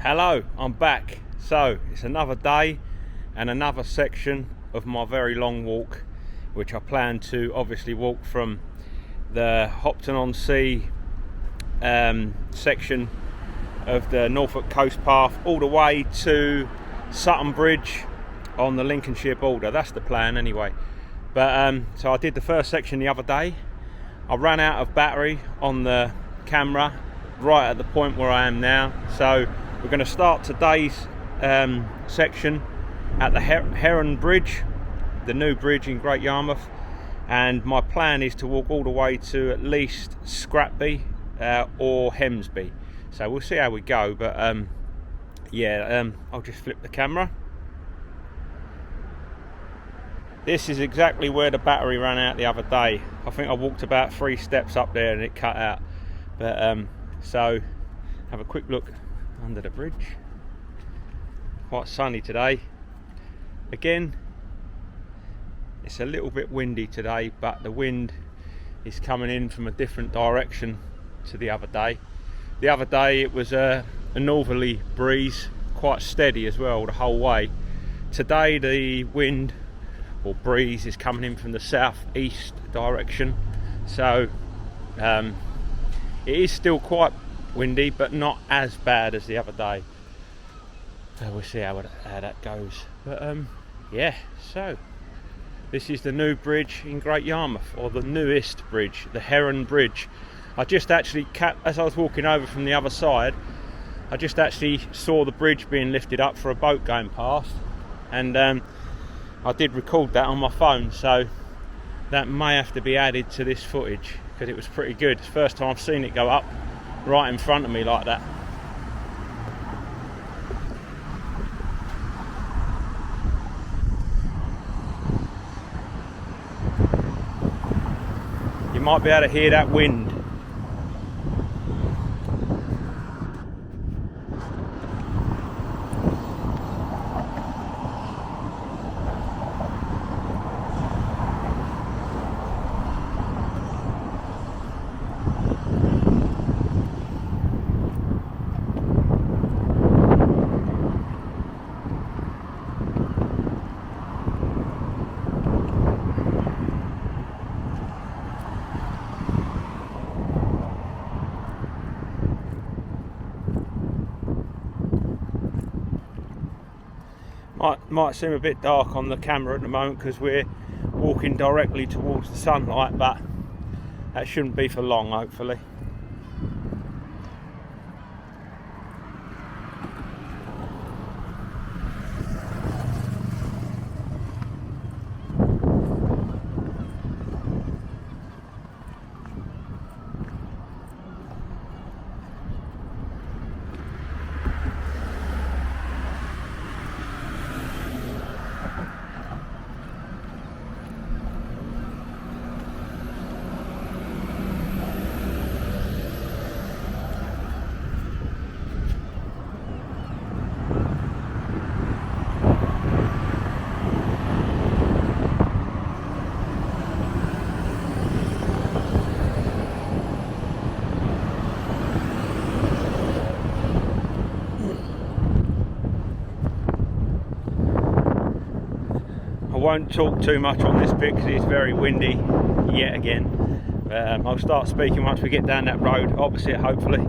Hello, I'm back. So it's another day and another section of my very long walk, which I plan to obviously walk from the Hopton-on-Sea section of the Norfolk Coast Path all the way to Sutton Bridge on the Lincolnshire border. That's the plan anyway. But so I did the first section the other day. I ran out of battery on the camera right at the point where I am now, so we're going to start today's section at the Heron Bridge, the new bridge in Great Yarmouth, and my plan is to walk all the way to at least Scratby or Hemsby. So we'll see how we go, but I'll just flip the camera. This is exactly where the battery ran out the other day. I think I walked about 3 steps up there and it cut out. But so have a quick look under the bridge. Quite sunny today. Again, it's a little bit windy today, but the wind is coming in from a different direction to the other day. The other day it was a northerly breeze, quite steady as well the whole way. Today the wind or breeze is coming in from the southeast direction, so it is still quite windy, but not as bad as the other day. So we'll see how that goes. But so this is the new bridge in Great Yarmouth, or the newest bridge, the Heron Bridge. I just actually, as I was walking over from the other side, I just actually saw the bridge being lifted up for a boat going past, and I did record that on my phone, so that may have to be added to this footage because it was pretty good. It's the first time I've seen it go up right in front of me like that. You might be able to hear that wind. Might seem a bit dark on the camera at the moment because we're walking directly towards the sunlight, but that shouldn't be for long, hopefully. I won't talk too much on this bit because it's very windy yet again. I'll start speaking once we get down that road opposite, hopefully.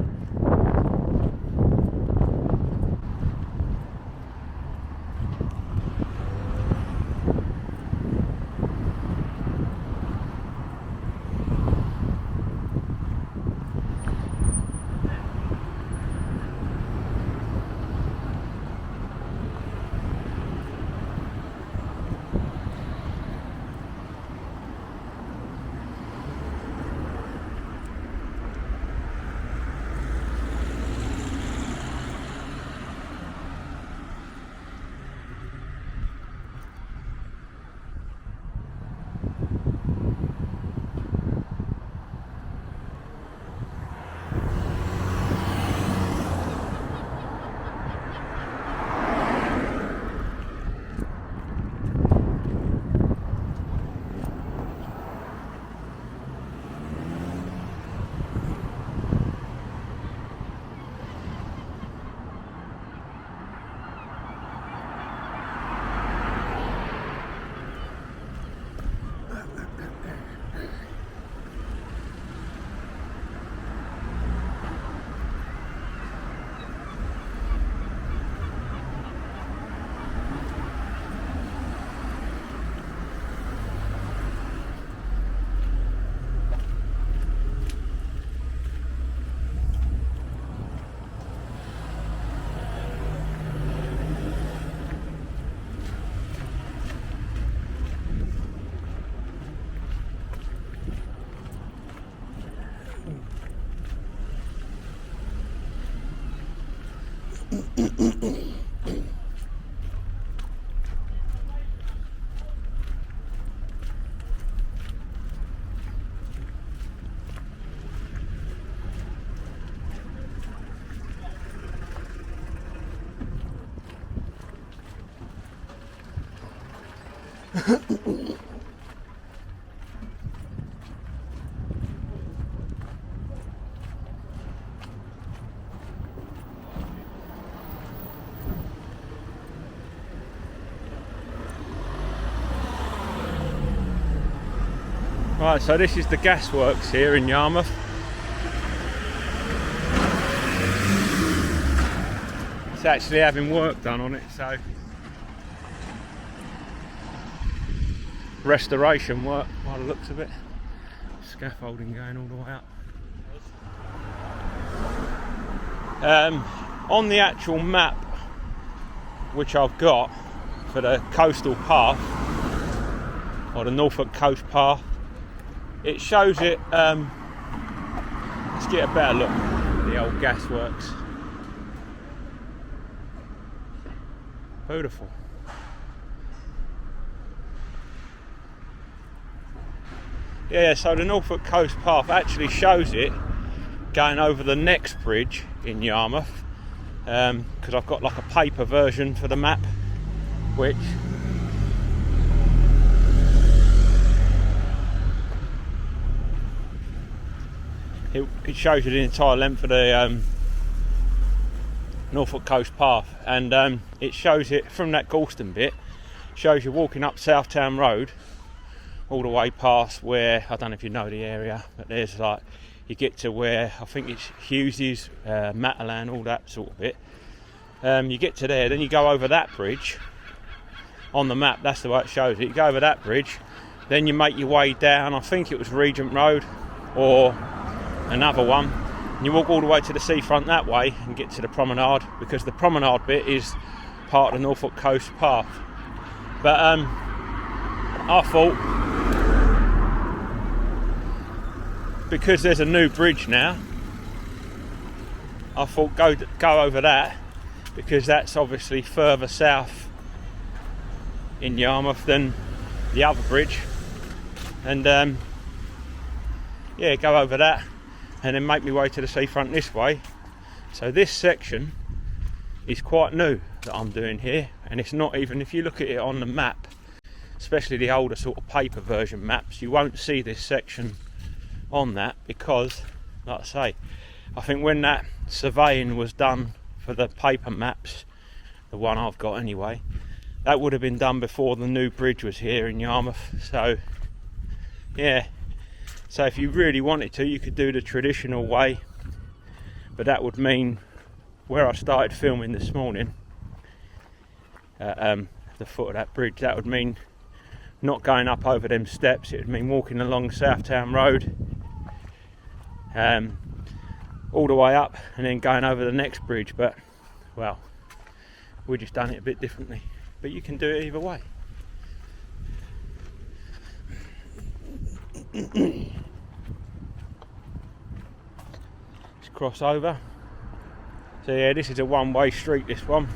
Right, so this is the gasworks here in Yarmouth. It's actually having work done on it, so restoration work by the looks of it. Scaffolding going all the way up. On the actual map which I've got for the coastal path, or the Norfolk Coast Path, it shows it, let's get a better look at the old gasworks. Beautiful. Yeah, so the Norfolk Coast Path actually shows it going over the next bridge in Yarmouth, because I've got like a paper version for the map, which it shows you the entire length of the Norfolk Coast Path, and it shows it from that Galston bit, shows you walking up Southtown Road all the way past where, I don't know if you know the area, but there's like, you get to where I think it's Hughes's, Matalan, all that sort of bit. You get to there, then you go over that bridge on the map, that's the way it shows it. You go over that bridge, then you make your way down, I think it was Regent Road or another one, and you walk all the way to the seafront that way and get to the promenade, because the promenade bit is part of the Norfolk Coast Path. But I thought, because there's a new bridge now, I thought go over that, because that's obviously further south in Yarmouth than the other bridge, and yeah, go over that and then make my way to the seafront this way. So this section is quite new that I'm doing here, and it's not even, if you look at it on the map, especially the older sort of paper version maps, you won't see this section on that, because like I say, I think when that surveying was done for the paper maps, the one I've got anyway, that would have been done before the new bridge was here in Yarmouth. So yeah, so if you really wanted to, you could do the traditional way, but that would mean where I started filming this morning, the foot of that bridge, that would mean not going up over them steps. It would mean walking along Southtown Road, all the way up, and then going over the next bridge. But well, we just done it a bit differently, but you can do it either way. Let's cross over. So yeah, this is a one-way street, this one.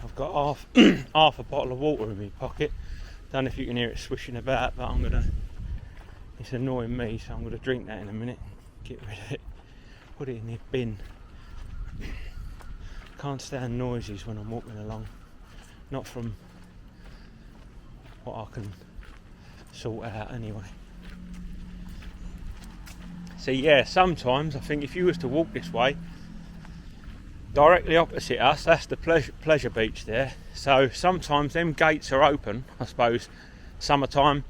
I've got half a bottle of water in my pocket. Don't know if you can hear it swishing about, but it's annoying me, so I'm gonna drink that in a minute, get rid of it, put it in the bin. Can't stand noises when I'm walking along, not from what I can sort out anyway. So yeah, sometimes I think if you was to walk this way, directly opposite us, that's the pleasure beach there. So sometimes them gates are open, I suppose, summertime,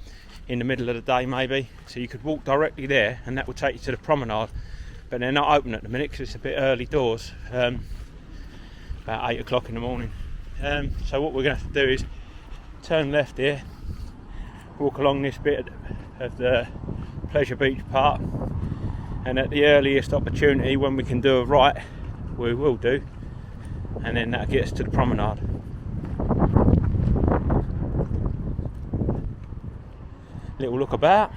in the middle of the day maybe. So you could walk directly there and that would take you to the promenade. But they're not open at the minute because it's a bit early doors, about 8 o'clock in the morning. So what we're going to have to do is turn left here, walk along this bit of the pleasure beach part, and at the earliest opportunity when we can do a right, we will do, and then that gets to the promenade. Little look about.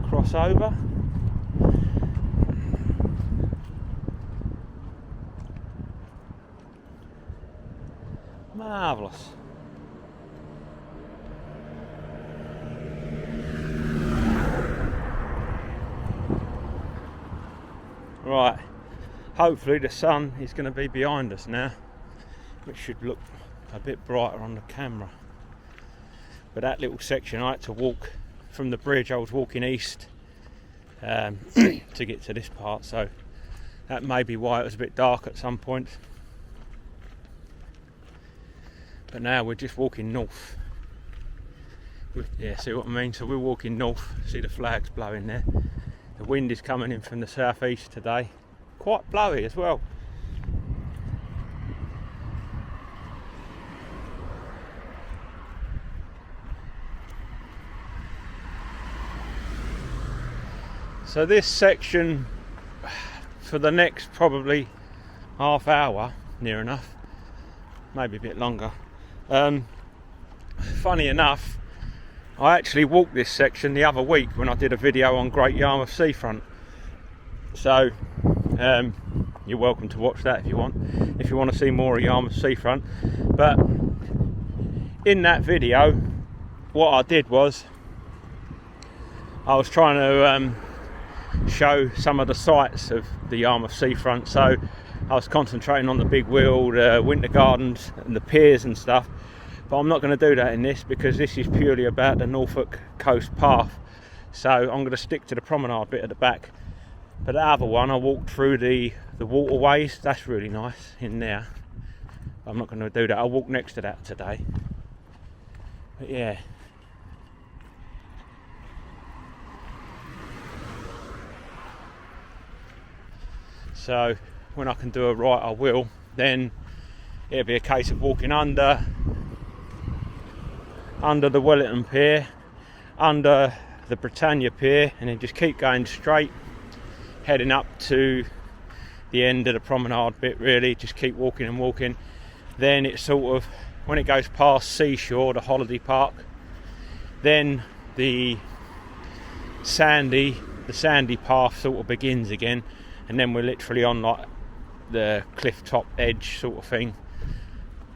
Cross over. Marvellous. Right, hopefully the sun is going to be behind us now, which should look a bit brighter on the camera. But that little section I had to walk from the bridge, I was walking east to get to this part, so that may be why it was a bit dark at some point. But now we're just walking north. Yeah, see what I mean? So we're walking north, see the flags blowing there. The wind is coming in from the southeast today, quite blowy as well. So this section, for the next probably half hour, near enough, maybe a bit longer. Funny enough, I actually walked this section the other week when I did a video on Great Yarmouth seafront. So you're welcome to watch that if you want to see more of Yarmouth seafront. But in that video, what I did was I was trying to show some of the sights of the Yarmouth seafront. So I was concentrating on the big wheel, the winter gardens and the piers and stuff. But I'm not going to do that in this because this is purely about the Norfolk Coast Path. So I'm going to stick to the promenade bit at the back. But the other one, I walked through the waterways. That's really nice in there. I'm not going to do that. I'll walk next to that today. But yeah. So when I can do a right, I will. Then it'll be a case of walking under the Wellington Pier, under the Britannia Pier, and then just keep going straight, heading up to the end of the promenade bit really. Just keep walking and walking. Then it's sort of, when it goes past Seashore, the holiday park, then the sandy path sort of begins again, and then we're literally on like the cliff top edge sort of thing,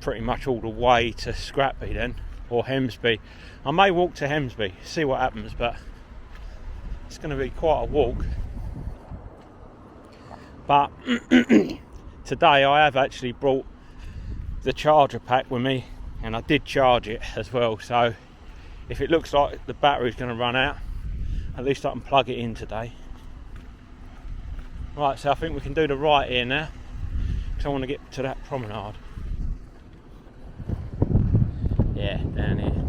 pretty much all the way to Scratby then, or Hemsby. I may walk to Hemsby, see what happens, but it's going to be quite a walk. But today I have actually brought the charger pack with me, and I did charge it as well, so if it looks like the battery's going to run out, at least I can plug it in today. Right, so I think we can do the right here now, because I want to get to that promenade. Yeah, down here.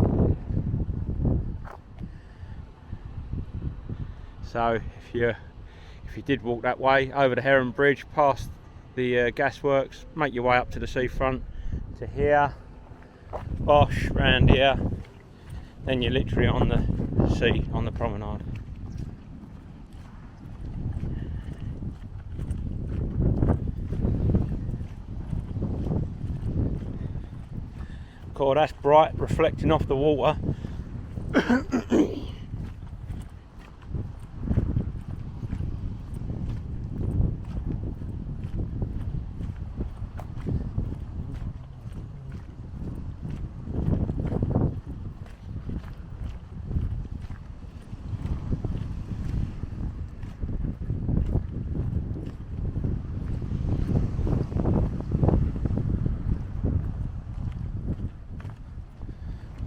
So if you did walk that way over the Heron Bridge, past the gasworks, make your way up to the seafront, to here, bosh, round here, then you're literally on the sea, on the promenade. God, that's bright, reflecting off the water.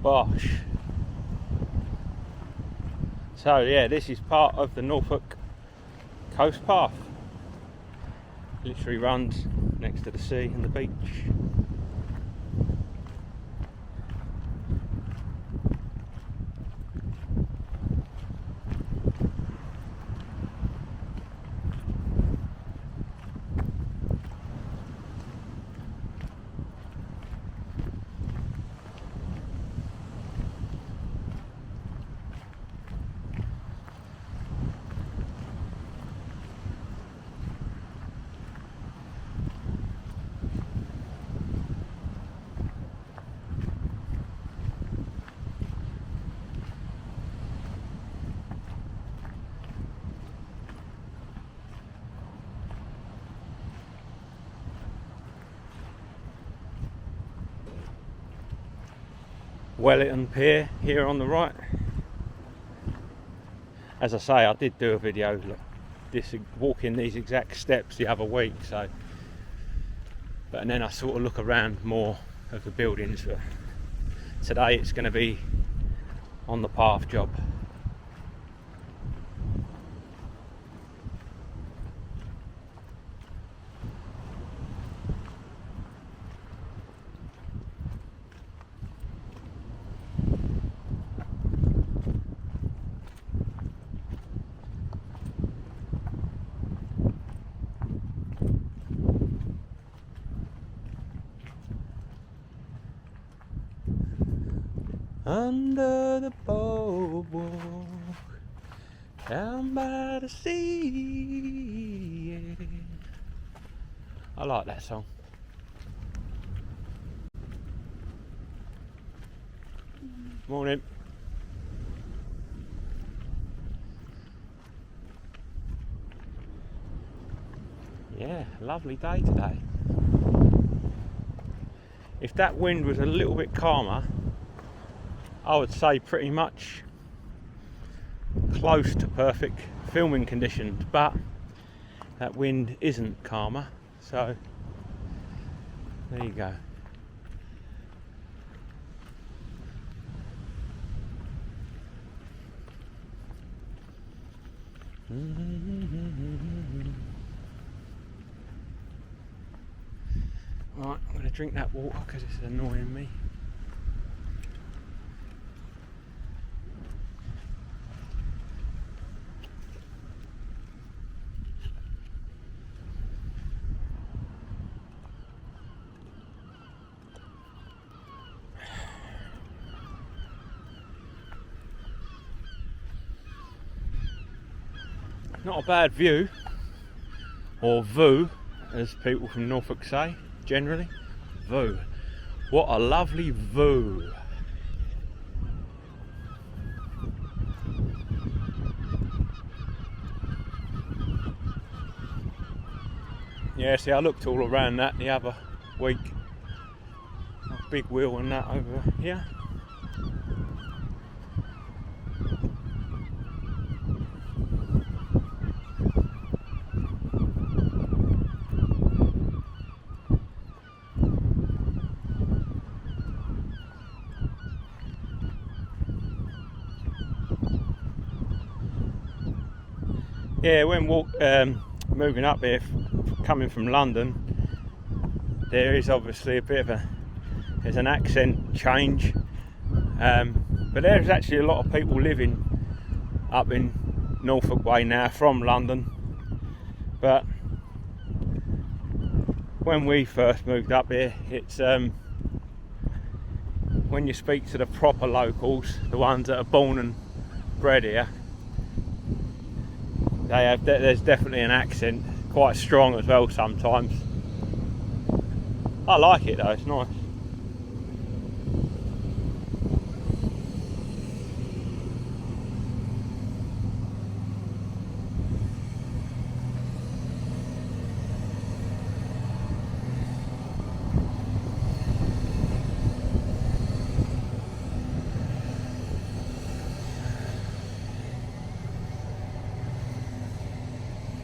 Bosh. So yeah, this is part of the Norfolk Coast Path. Literally runs next to the sea and the beach. Wellington Pier here on the right. As I say, I did do a video walking these exact steps the other week, and then I sort of look around more of the buildings. But today it's going to be on the path job. Under the boardwalk, down by the sea. Yeah. I like that song. Morning. Yeah, lovely day today. If that wind was a little bit calmer, I would say pretty much close to perfect filming conditions, but that wind isn't calmer, so there you go. Right, I'm going to drink that water because it's annoying me. Not a bad view, or view, as people from Norfolk say, generally. View. What a lovely view. Yeah, see, I looked all around that the other week. A big wheel and that over here. Yeah, when moving up here, coming from London, there is obviously a bit of there's an accent change, but there's actually a lot of people living up in Norfolk way now from London. But when we first moved up here, it's when you speak to the proper locals, the ones that are born and bred here, there's definitely an accent, quite strong as well sometimes. I like it though, it's nice.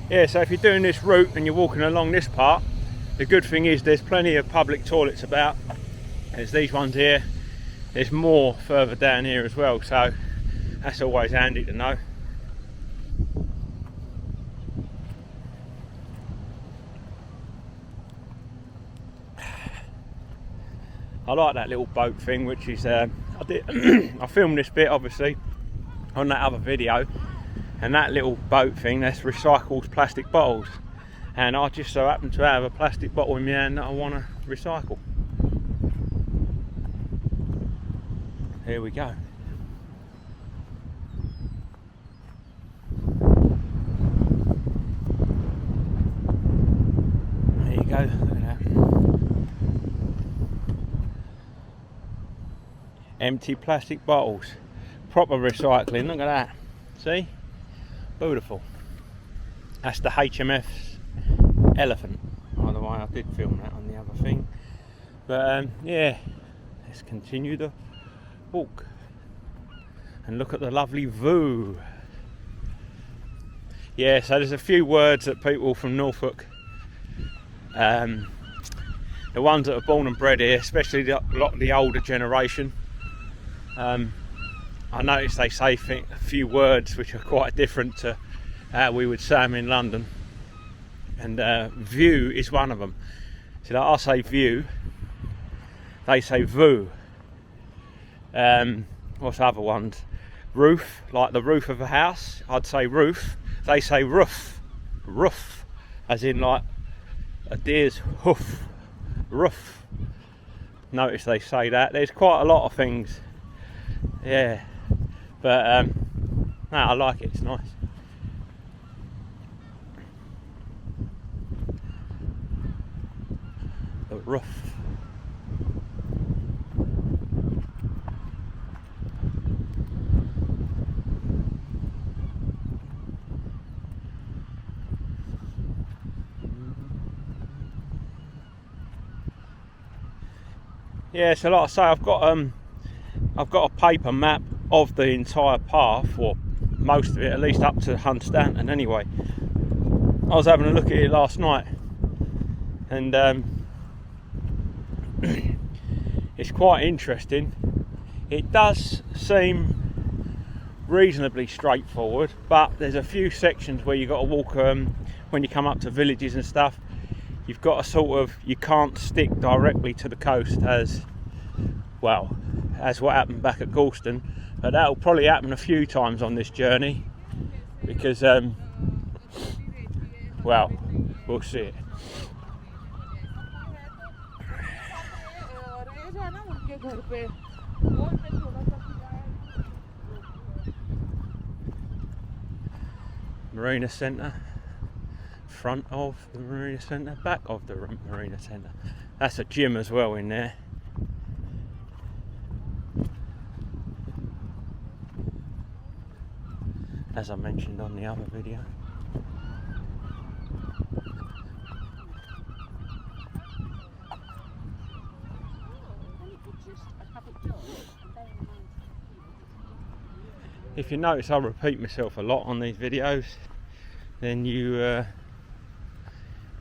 Yeah, so if you're doing this route and you're walking along this part, the good thing is there's plenty of public toilets about. There's these ones here, there's more further down here as well, so that's always handy to know. I like that little boat thing, which is I filmed this bit obviously on that other video, and that little boat thing, that's recycled plastic bottles, and I just so happen to have a plastic bottle in my hand that I want to recycle. Here we go. There you go, look at that. Empty plastic bottles, proper recycling, look at that. See? Beautiful. That's the HMF's Elephant. By the way, I did film that on the other thing. But yeah, let's continue the walk and look at the lovely view. Yeah, so there's a few words that people from Norfolk, the ones that are born and bred here, especially a lot of the older generation, I noticed they say a few words which are quite different to how we would say them in London, and view is one of them. So like I say view, they say voo. What's other ones? Roof, like the roof of a house, I'd say roof. They say roof, roof, as in like a deer's hoof, roof. Notice they say that. There's quite a lot of things. Yeah, but no, I like it, it's nice. The roof. Yeah, so like I say, I've got a paper map of the entire path, or most of it, at least up to Hunstanton anyway. I was having a look at it last night, and it's quite interesting. It does seem reasonably straightforward, but there's a few sections where you've got to walk, when you come up to villages and stuff, you've got to sort of, you can't stick directly to the coast as well as what happened back at Galston, but that'll probably happen a few times on this journey, because well, we'll see it. Marina Centre, front of the Marina Centre, back of the Marina Centre. That's a gym as well in there. As I mentioned on the other video. If you notice I repeat myself a lot on these videos, then you're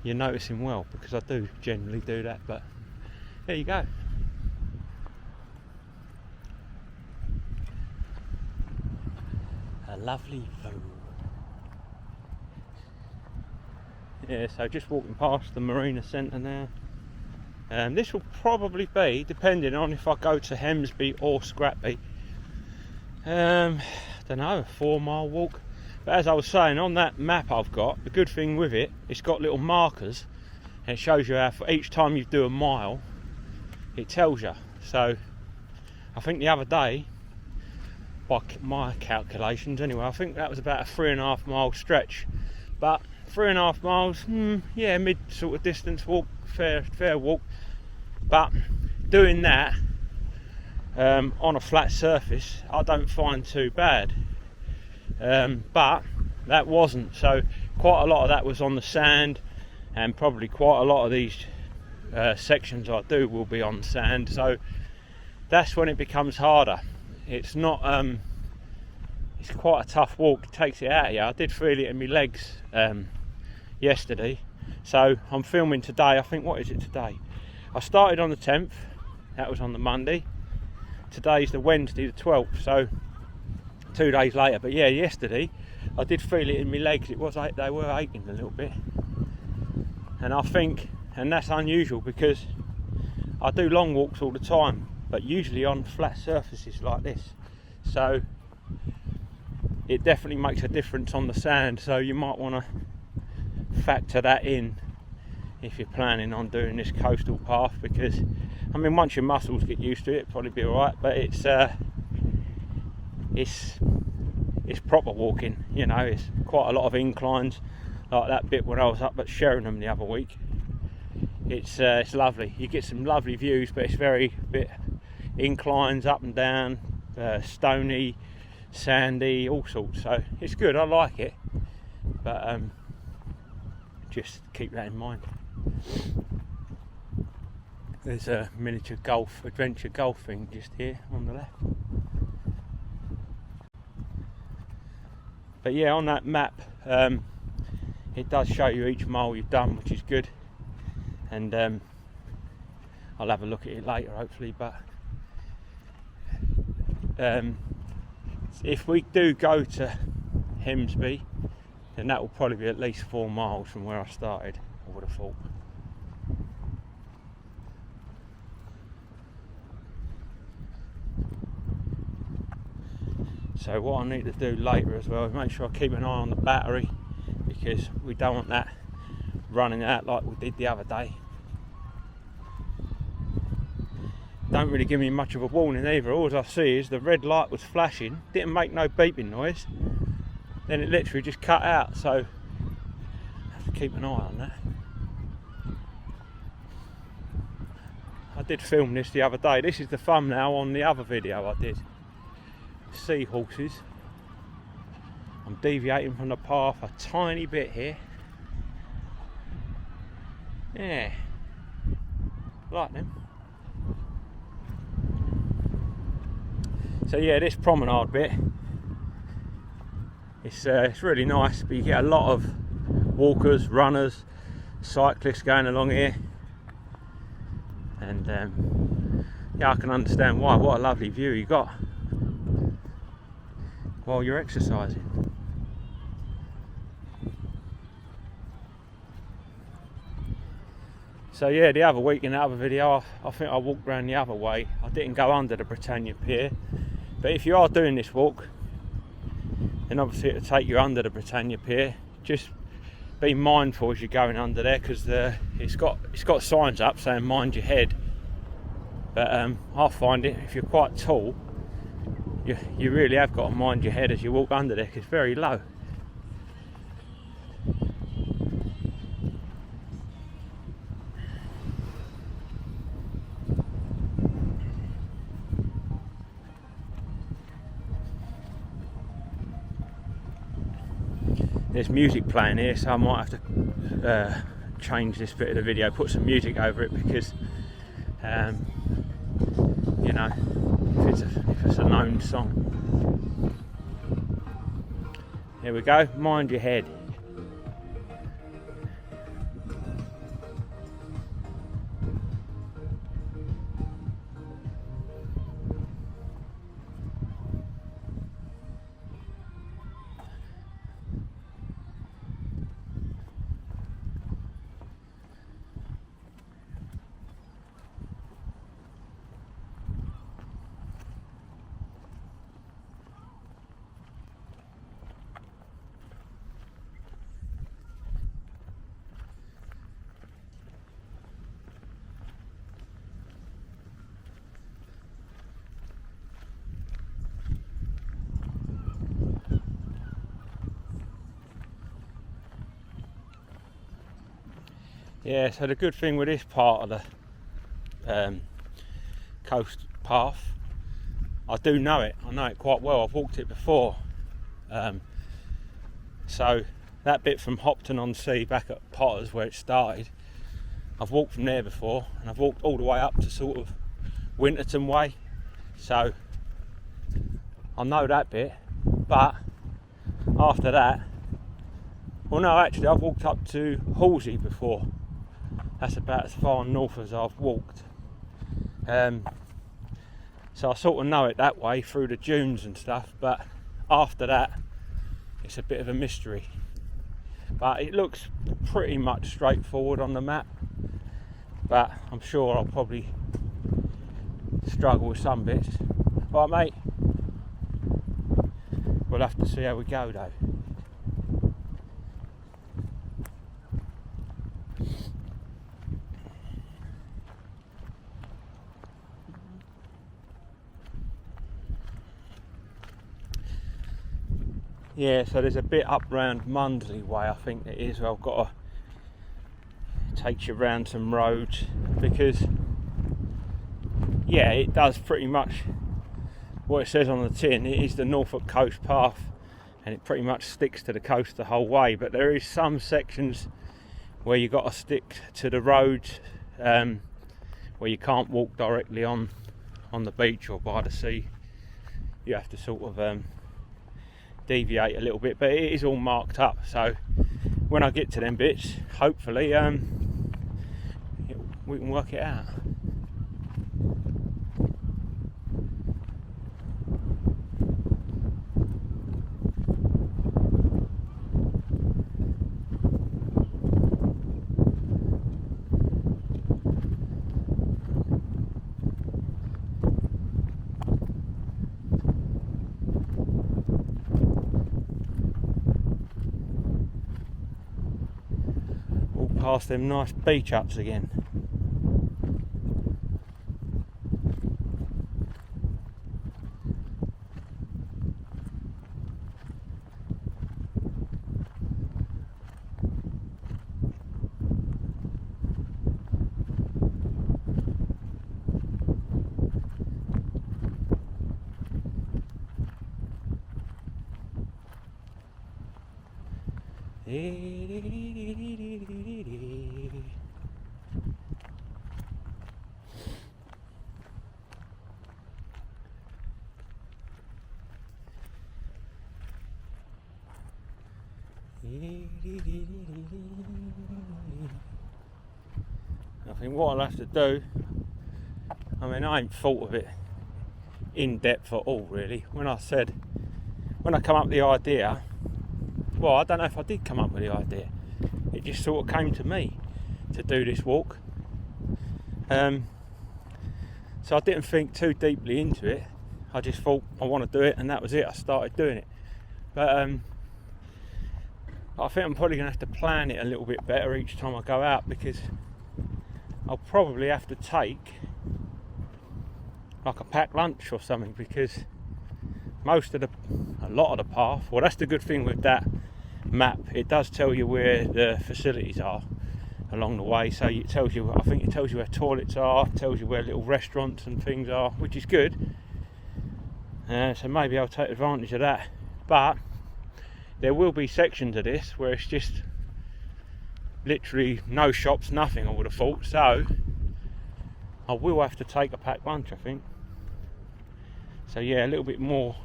noticing well, because I do generally do that, but there you go. A lovely view. Yeah, so just walking past the Marina Centre now. This will probably be, depending on if I go to Hemsby or Scratby, I don't know, a 4-mile walk. But as I was saying, on that map I've got, the good thing with it, it's got little markers, and it shows you how for each time you do a mile, it tells you. So I think the other day, by my calculations anyway, I think that was about a 3.5 mile stretch. But 3.5 miles, yeah, mid sort of distance walk, fair walk. But doing that on a flat surface, I don't find too bad. But that wasn't, so quite a lot of that was on the sand, and probably quite a lot of these sections I do will be on sand, so that's when it becomes harder. It's not it's quite a tough walk, it takes it out of you. I did feel it in my legs yesterday, so I'm filming today. I think, what is it today? I started on the 10th, that was on the Monday. Today's the Wednesday the 12th, so 2 days later. But yeah, yesterday I did feel it in my legs. They were aching a little bit, and I think, and that's unusual because I do long walks all the time, but usually on flat surfaces like this. So it definitely makes a difference on the sand. So you might want to factor that in if you're planning on doing this coastal path, because I mean, once your muscles get used to it, it'll probably be alright, but it's proper walking, you know. It's quite a lot of inclines, like that bit when I was up at Sheringham the other week. It's lovely. You get some lovely views, but it's very bit inclines up and down, stony, sandy, all sorts. So it's good. I like it, but just keep that in mind. There's a miniature adventure golf thing just here on the left. But yeah, on that map, it does show you each mile you've done, which is good. And I'll have a look at it later, hopefully. But if we do go to Hemsby, then that will probably be at least 4 miles from where I started, I would have thought. So what I need to do later as well is make sure I keep an eye on the battery, because we don't want that running out like we did the other day. Don't really give me much of a warning either. All I see is the red light was flashing, didn't make no beeping noise, then it literally just cut out. So I have to keep an eye on that. I did film this the other day. This is the thumbnail on the other video I did. Seahorses. I'm deviating from the path a tiny bit here. Yeah, like them. So yeah, this promenade bit, it's really nice, but you get a lot of walkers, runners, cyclists going along here, and yeah, I can understand why. What a lovely view you got while you're exercising. So yeah, the other week in the other video, I think I walked around the other way. I didn't go under the Britannia Pier, but if you are doing this walk, then obviously it'll take you under the Britannia Pier. Just be mindful as you're going under there, because it's got signs up saying mind your head. But I find it, if you're quite tall, you really have got to mind your head as you walk under there, because it's very low. There's music playing here, so I might have to change this bit of the video, put some music over it, because you know, if it's a known song. Here we go, mind your head. Yeah, so the good thing with this part of the coast path, I do know it. I know it quite well. I've walked it before. So that bit from Hopton-on-Sea back at Potters, where it started, I've walked from there before, and I've walked all the way up to sort of Winterton Way. So I know that bit. But after that, well, no, actually, I've walked up to Halsey before. That's about as far north as I've walked. So I sort of know it that way through the dunes and stuff, but after that it's a bit of a mystery, but it looks pretty much straightforward on the map, but I'm sure I'll probably struggle with some bits. Right, mate, we'll have to see how we go though. Yeah, so there's a bit up round Mundley way, I think it is, where I've got to take you round some roads, because yeah, it does pretty much what it says on the tin. It is the Norfolk Coast Path, and it pretty much sticks to the coast the whole way, but there is some sections where you got to stick to the roads, where you can't walk directly on the beach or by the sea. You have to sort of deviate a little bit, but it is all marked up, so when I get to them bits, hopefully we can work it out. Past them nice beach huts again. I think what I'll have to do, I mean, I ain't thought of it in depth at all really. When I come up with the idea, well, I don't know if I did come up with the idea, it just sort of came to me to do this walk, so I didn't think too deeply into it. I just thought I want to do it, and that was it. I started doing it, but I think I'm probably going to have to plan it a little bit better each time I go out, because I'll probably have to take like a packed lunch or something, because a lot of the path, well, that's the good thing with that map, it does tell you where the facilities are along the way, so it tells you, I think it tells you where toilets are, tells you where little restaurants and things are, which is good, so maybe I'll take advantage of that. But there will be sections of this where it's just literally no shops, nothing, I would have thought, so I will have to take a packed lunch, I think. So yeah, a little bit more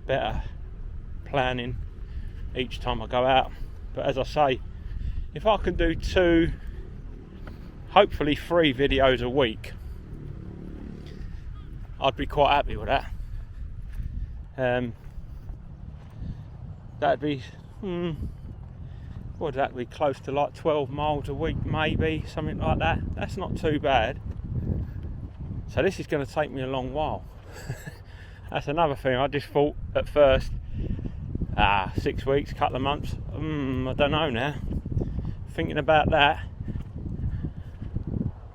better planning each time I go out. But as I say, if I can do 2, hopefully 3 videos a week, I'd be quite happy with that. That'd be what would that be, close to like 12 miles a week, maybe something like that. That's not too bad. So this is going to take me a long while. That's another thing. I just thought at first 6 weeks, couple of months, I don't know now. Thinking about that,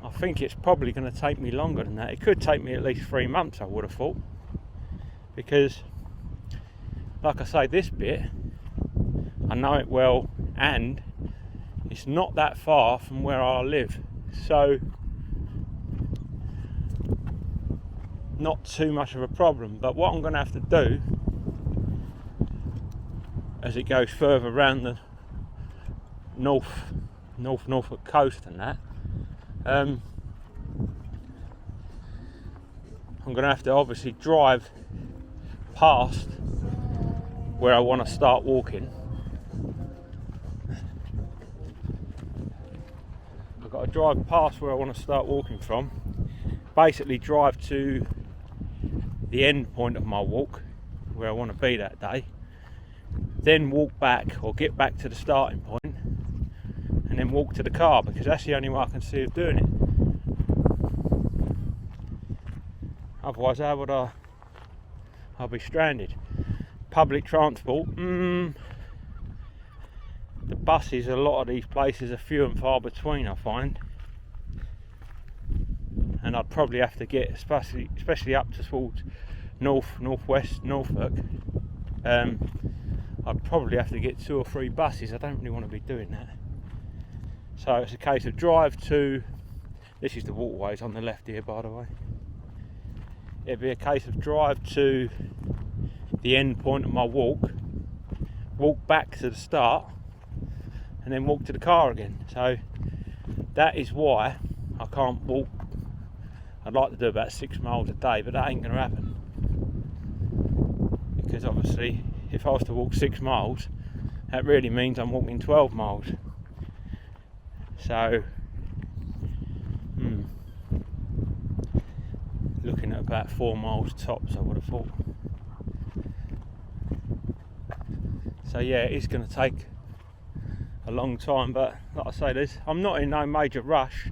I think it's probably going to take me longer than that. It could take me at least 3 months, I would have thought, because like I say, this bit I know it well, and it's not that far from where I live, so not too much of a problem. But what I'm going to have to do as it goes further around the Norfolk coast and that, I'm going to have to obviously drive past where I want to start walking. I've got to drive past where I want to start walking from, basically drive to the end point of my walk, where I want to be that day, then walk back or get back to the starting point and then walk to the car, because that's the only way I can see of doing it. Otherwise, how would I'll be stranded. Public transport, the buses, a lot of these places are few and far between, I find. And I'd probably have to get, especially up towards northwest Norfolk, I'd probably have to get 2 or 3 buses. I don't really want to be doing that. So it's a case of drive to, this is the waterways on the left here, by the way. It'd be a case of drive to the end point of my walk back to the start, and then walk to the car again. So that is why I can't walk. I'd like to do about 6 miles a day, but that ain't going to happen. Because obviously, if I was to walk 6 miles, that really means I'm walking 12 miles. So, looking at about 4 miles tops, I would have thought. So yeah, it's going to take a long time, but like I say, I'm not in no major rush,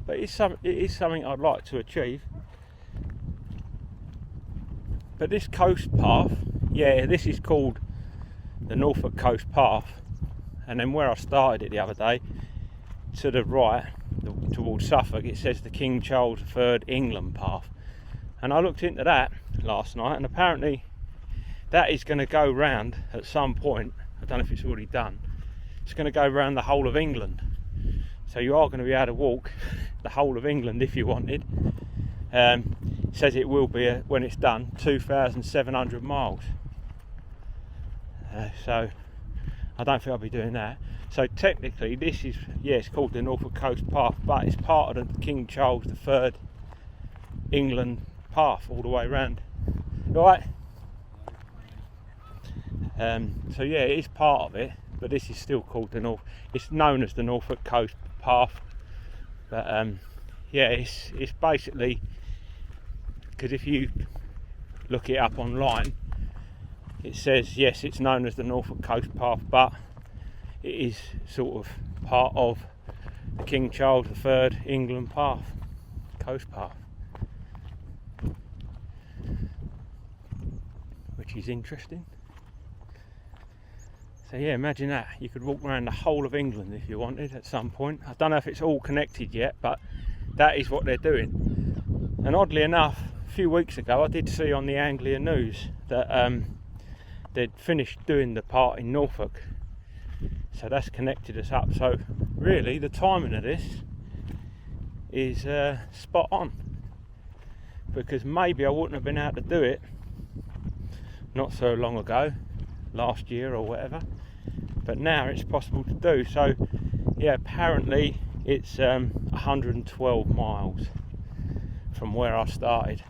but it is something I'd like to achieve. But this coast path, yeah, this is called the Norfolk Coast Path, and then where I started it the other day, to the right, towards Suffolk, it says the King Charles III England Path. And I looked into that last night, and apparently that is going to go round at some point. I don't know if it's already done. It's going to go around the whole of England. So you are going to be able to walk the whole of England if you wanted. It says it will be, when it's done, 2,700 miles. So I don't think I'll be doing that. So technically this is, yeah, it's called the Norfolk Coast Path, but it's part of the King Charles III England Path all the way around. Right? So yeah, it is part of it, but this is still called it's known as the Norfolk Coast Path. But yeah, it's basically, because if you look it up online, it says yes, it's known as the Norfolk Coast Path, but it is sort of part of the King Charles III England Path, Coast Path, which is interesting. So yeah, imagine that. You could walk around the whole of England if you wanted at some point. I don't know if it's all connected yet, but that is what they're doing. And oddly enough, a few weeks ago I did see on the Anglia News that they'd finished doing the part in Norfolk. So that's connected us up. So really the timing of this is spot on, because maybe I wouldn't have been able to do it not so long ago, last year or whatever, but now it's possible to do. So yeah, apparently it's 112 miles from where I started,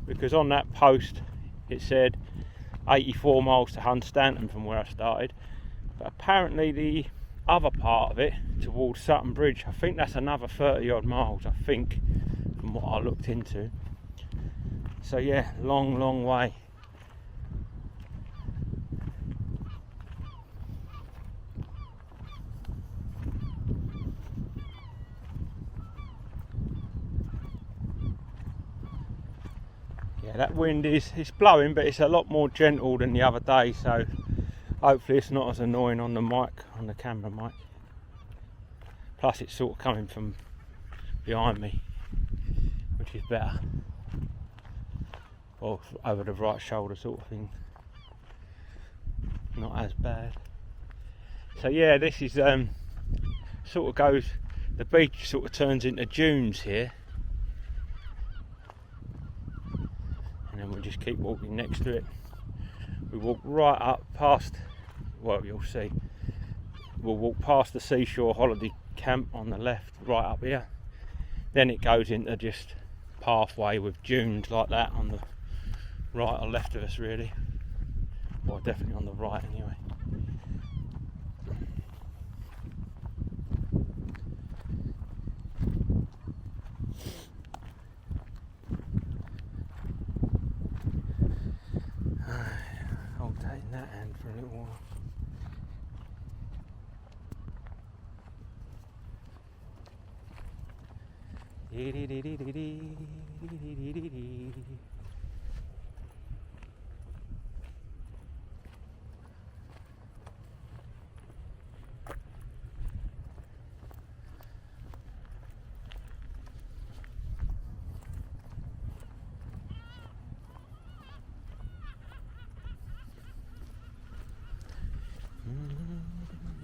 because on that post it said 84 miles to Hunstanton from where I started, but apparently the other part of it towards Sutton Bridge, I think that's another 30 odd miles, I think, from what I looked into. So yeah, long way. Yeah, that wind it's blowing, but it's a lot more gentle than the other day, so hopefully it's not as annoying on the mic, on the camera mic. Plus it's sort of coming from behind me, which is better, or over the right shoulder sort of thing, not as bad. So yeah, this is sort of goes, the beach sort of turns into dunes here, and then we'll just keep walking next to it. We walk right up past, well, you'll see, we'll walk past the seashore holiday camp on the left, right up here. Then it goes into just pathway with dunes like that on the right or left of us, really. Well, definitely on the right anyway. in that hand for a little while.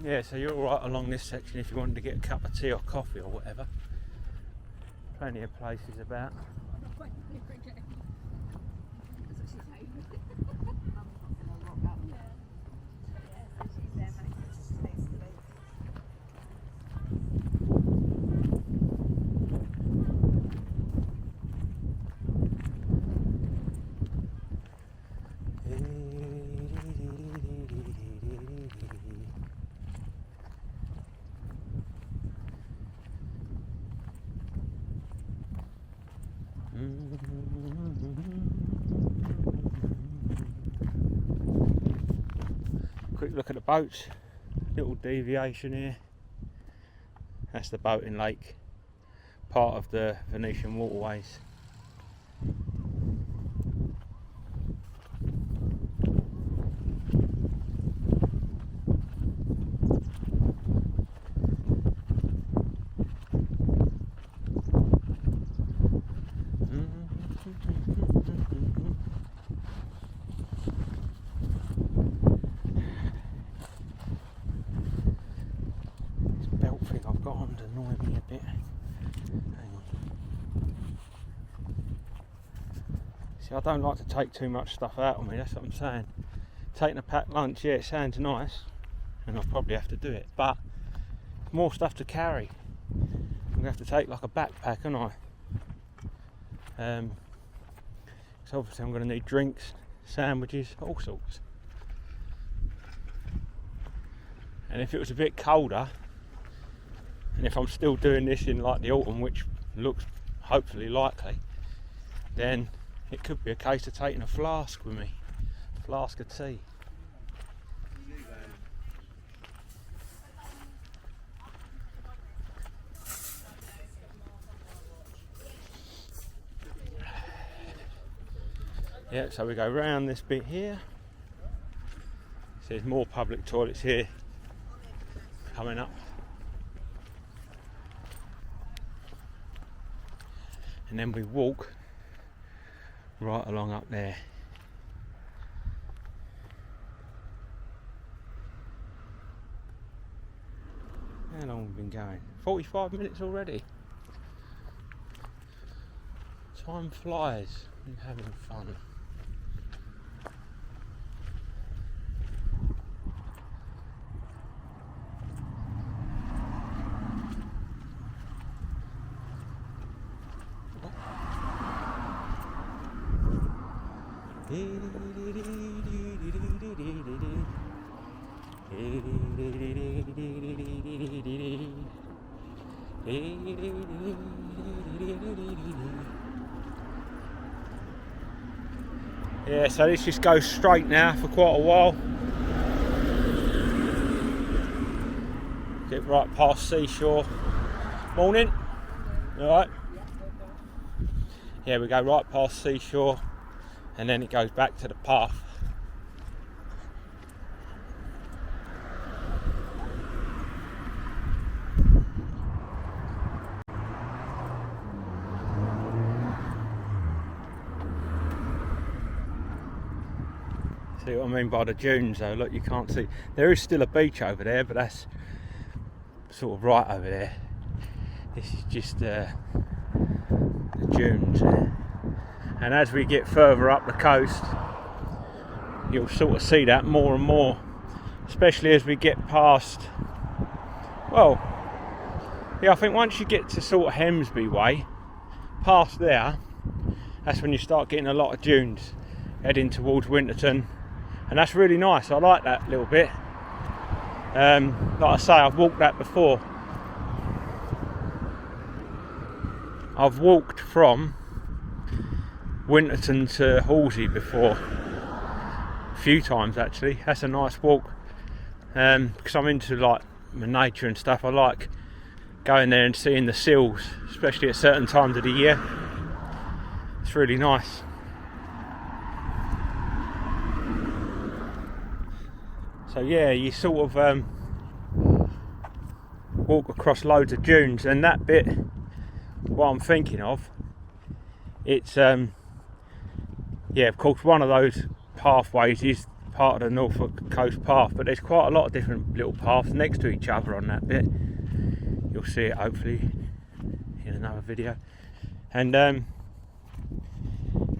Yeah, so you're all right along this section if you wanted to get a cup of tea or coffee or whatever. Plenty of places about. Quick look at the boats, little deviation here. That's the boating lake, part of the Venetian waterways. I've got on to annoy me a bit. Hang on. See, I don't like to take too much stuff out on me, that's what I'm saying. Taking a packed lunch, yeah, it sounds nice, and I'll probably have to do it, but more stuff to carry. I'm going to have to take like a backpack, aren't I? So obviously I'm going to need drinks, sandwiches, all sorts. And if it was a bit colder, and if I'm still doing this in like the autumn, which looks hopefully likely, then it could be a case of taking a flask with me, a flask of tea. Yeah, so we go round this bit here. So there's more public toilets here coming up. And then we walk right along up there. How long have we been going? 45 minutes already. Time flies. We're having fun. Yeah, so this just goes straight now for quite a while. Get right past seashore. Morning. Alright. Yeah, we go right past seashore and then it goes back to the path. See what I mean by the dunes though, look, you can't see. There is still a beach over there, but that's sort of right over there. This is just the dunes there. And as we get further up the coast, you'll sort of see that more and more, especially as we get past, well, yeah, I think once you get to sort of Hemsby way, past there, that's when you start getting a lot of dunes heading towards Winterton. And that's really nice, I like that little bit. Like I say, I've walked that before. I've walked from Winterton to Halsey before, few times actually. That's a nice walk, because I'm into like nature and stuff. I like going there and seeing the seals, especially at certain times of the year. It's really nice. So yeah, you sort of walk across loads of dunes, and that bit, what I'm thinking of, it's yeah, of course one of those pathways is part of the Norfolk Coast Path, but there's quite a lot of different little paths next to each other on that bit. You'll see it hopefully in another video. And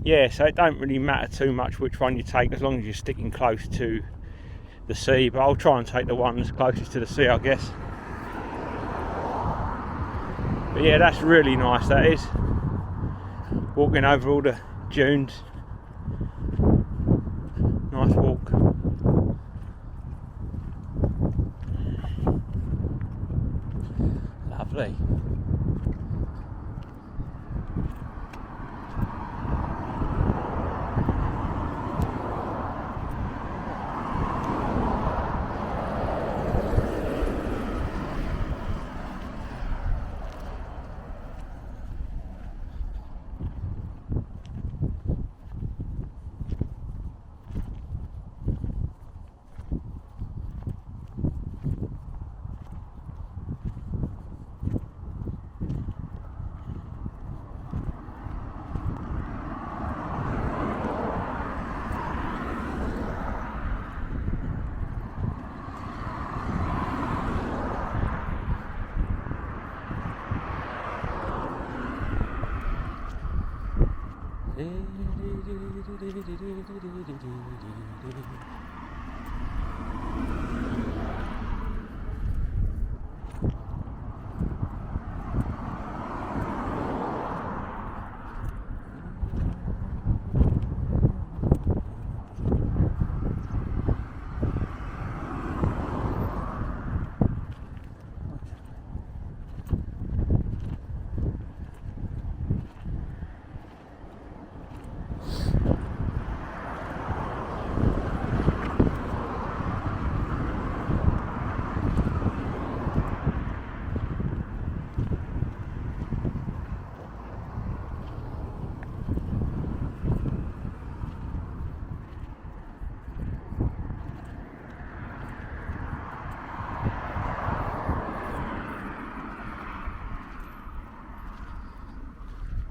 yeah, so it don't really matter too much which one you take, as long as you're sticking close to the sea, but I'll try and take the one that's closest to the sea, I guess. But yeah, that's really nice, that is. Walking over all the dunes. Nice walk. Lovely.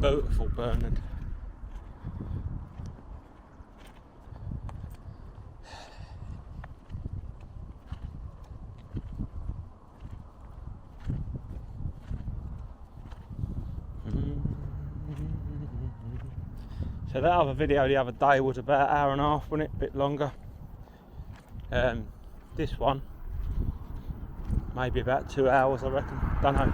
Beautiful, Bernard. So that other video the other day was about an hour and a half, wasn't it? A bit longer. This one, maybe about 2 hours, I reckon. Don't know.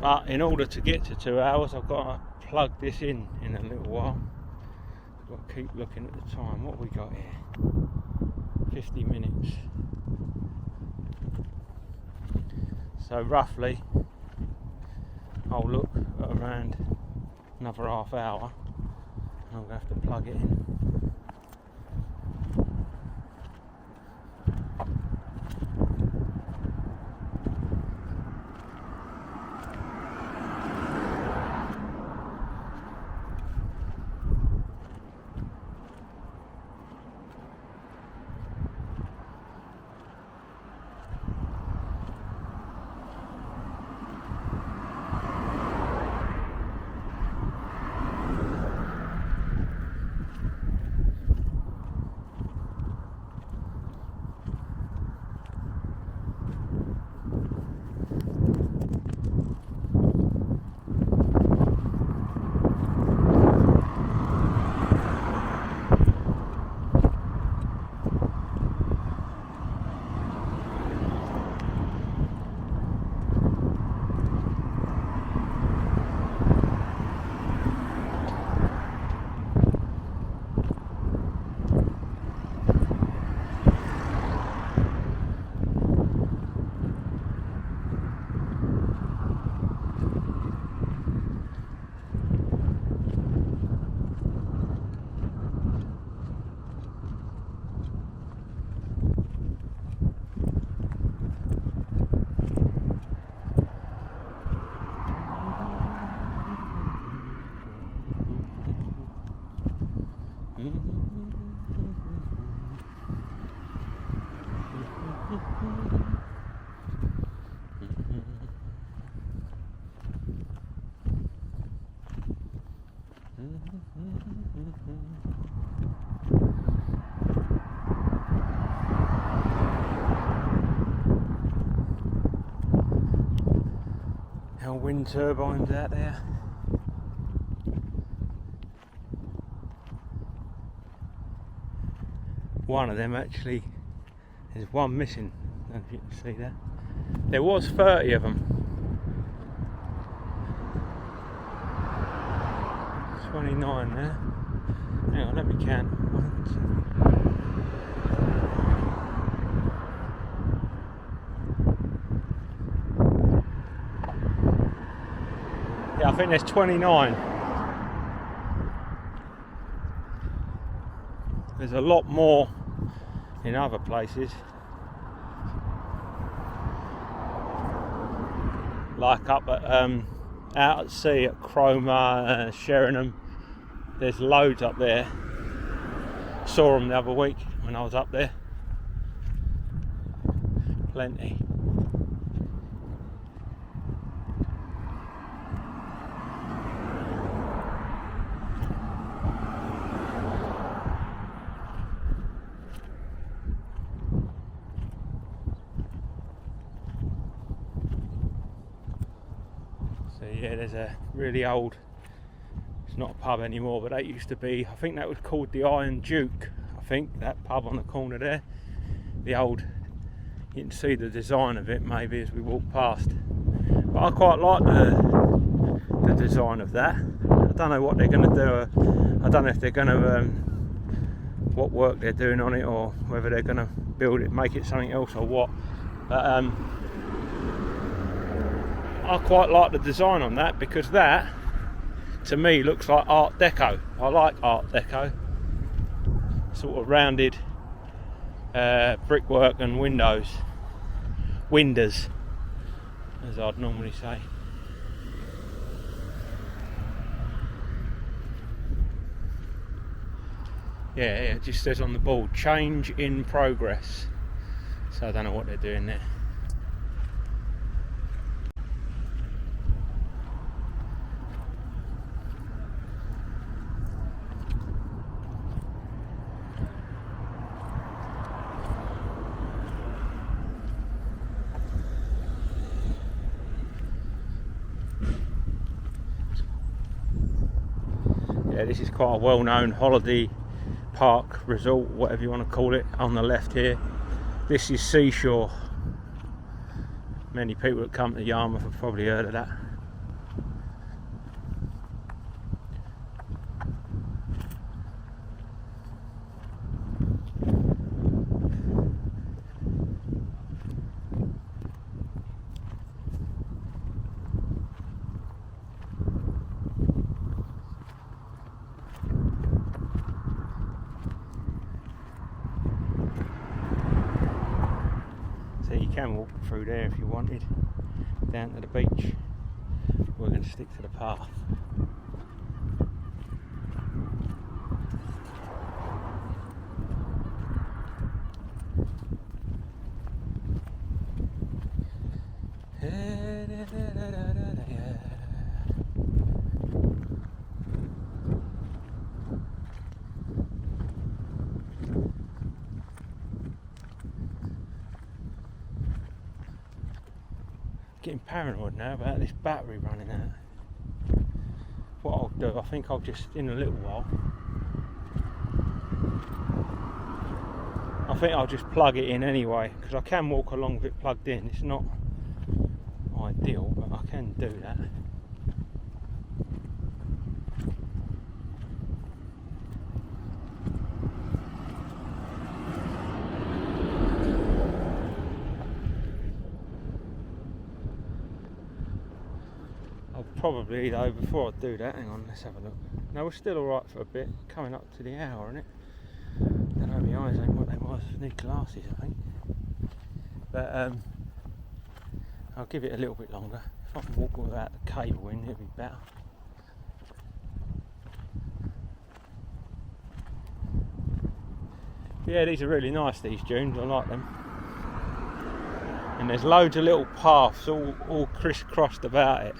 But in order to get to 2 hours, I've got to plug this in a little while. I've got to keep looking at the time. What have we got here? 50 minutes. So roughly, I'll look at around another half hour, and I'm going to have to plug it in. Our wind turbines out there. One of them actually, there's one missing, I don't know if you can see that. There was 30 of them. 29 there. Hang on, let me count. 1, 2. Yeah, I think there's 29. There's a lot more in other places, like up at out at sea at Cromer, Sheringham. There's loads up there. Saw them the other week when I was up there. Plenty. So yeah, there's a really old, it's not a pub anymore, but that used to be, I think that was called the Iron Duke, I think, that pub on the corner there. The old, you can see the design of it maybe as we walk past. But I quite like the design of that. I don't know what they're going to do. I don't know if they're going to, what work they're doing on it, or whether they're going to build it, make it something else or what. But I quite like the design on that, because that to me looks like Art Deco. I like Art Deco, sort of rounded brickwork and windows, as I'd normally say. Yeah, it just says on the board, change in progress, so I don't know what they're doing there. Yeah, this is quite a well-known holiday park, resort, whatever you want to call it, on the left here. This is Seashore. Many people that come to Yarmouth have probably heard of that. You can walk through there if you wanted, down to the beach. We're going to stick to the path. Getting paranoid now about this battery running out. What I'll do, I think I'll just, in a little while, I think I'll just plug it in anyway, because I can walk along with it plugged in. It's not ideal, but I can do that. Probably though, before I do that, hang on, let's have a look. No, we're still alright for a bit, coming up to the hour, isn't it? Don't know, my eyes ain't what they was, I need glasses I think. But I'll give it a little bit longer. If I can walk without the cable in, it'll be better. Yeah, these are really nice, these dunes, I like them. And there's loads of little paths all crisscrossed about it.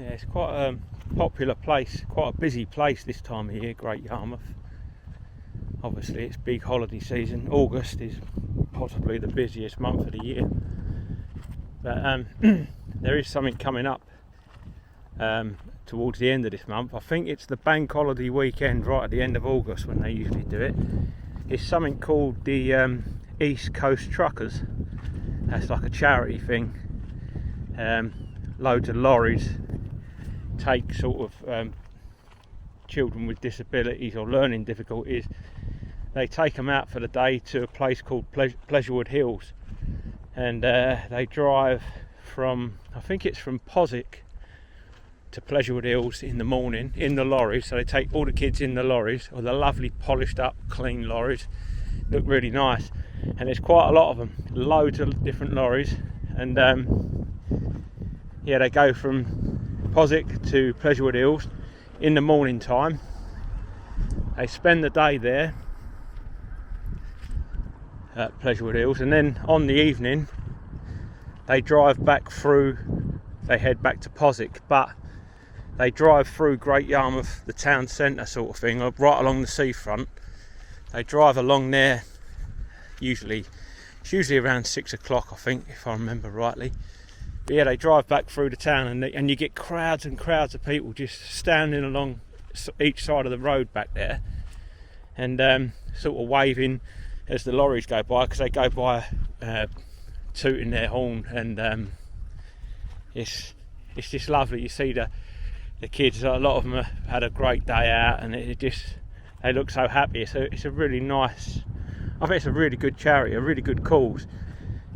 Yeah, it's quite a popular place, quite a busy place this time of year, Great Yarmouth. Obviously it's big holiday season. August is possibly the busiest month of the year, but there is something coming up towards the end of this month. I think it's the bank holiday weekend right at the end of August when they usually do it. It's something called the East Coast Truckers. That's like a charity thing. Loads of lorries take sort of children with disabilities or learning difficulties. They take them out for the day to a place called Pleasurewood Hills, and they drive from, I think it's from Poswick to Pleasurewood Hills in the morning in the lorries. So they take all the kids in the lorries, or the lovely polished up clean lorries, look really nice, and there's quite a lot of them, loads of different lorries, and yeah, they go from Poswick to Pleasurewood Hills in the morning time. They spend the day there at Pleasurewood Hills, and then on the evening they drive back through, they head back to Poswick, but they drive through Great Yarmouth, the town centre sort of thing, right along the seafront. They drive along there, it's usually around 6 o'clock, I think, if I remember rightly. But yeah, they drive back through the town, and you get crowds and crowds of people just standing along each side of the road back there, and sort of waving as the lorries go by, because they go by tooting their horn, and it's just lovely. You see the kids, a lot of them have had a great day out, and they look so happy. It's a really nice, I think it's a really good charity, a really good cause,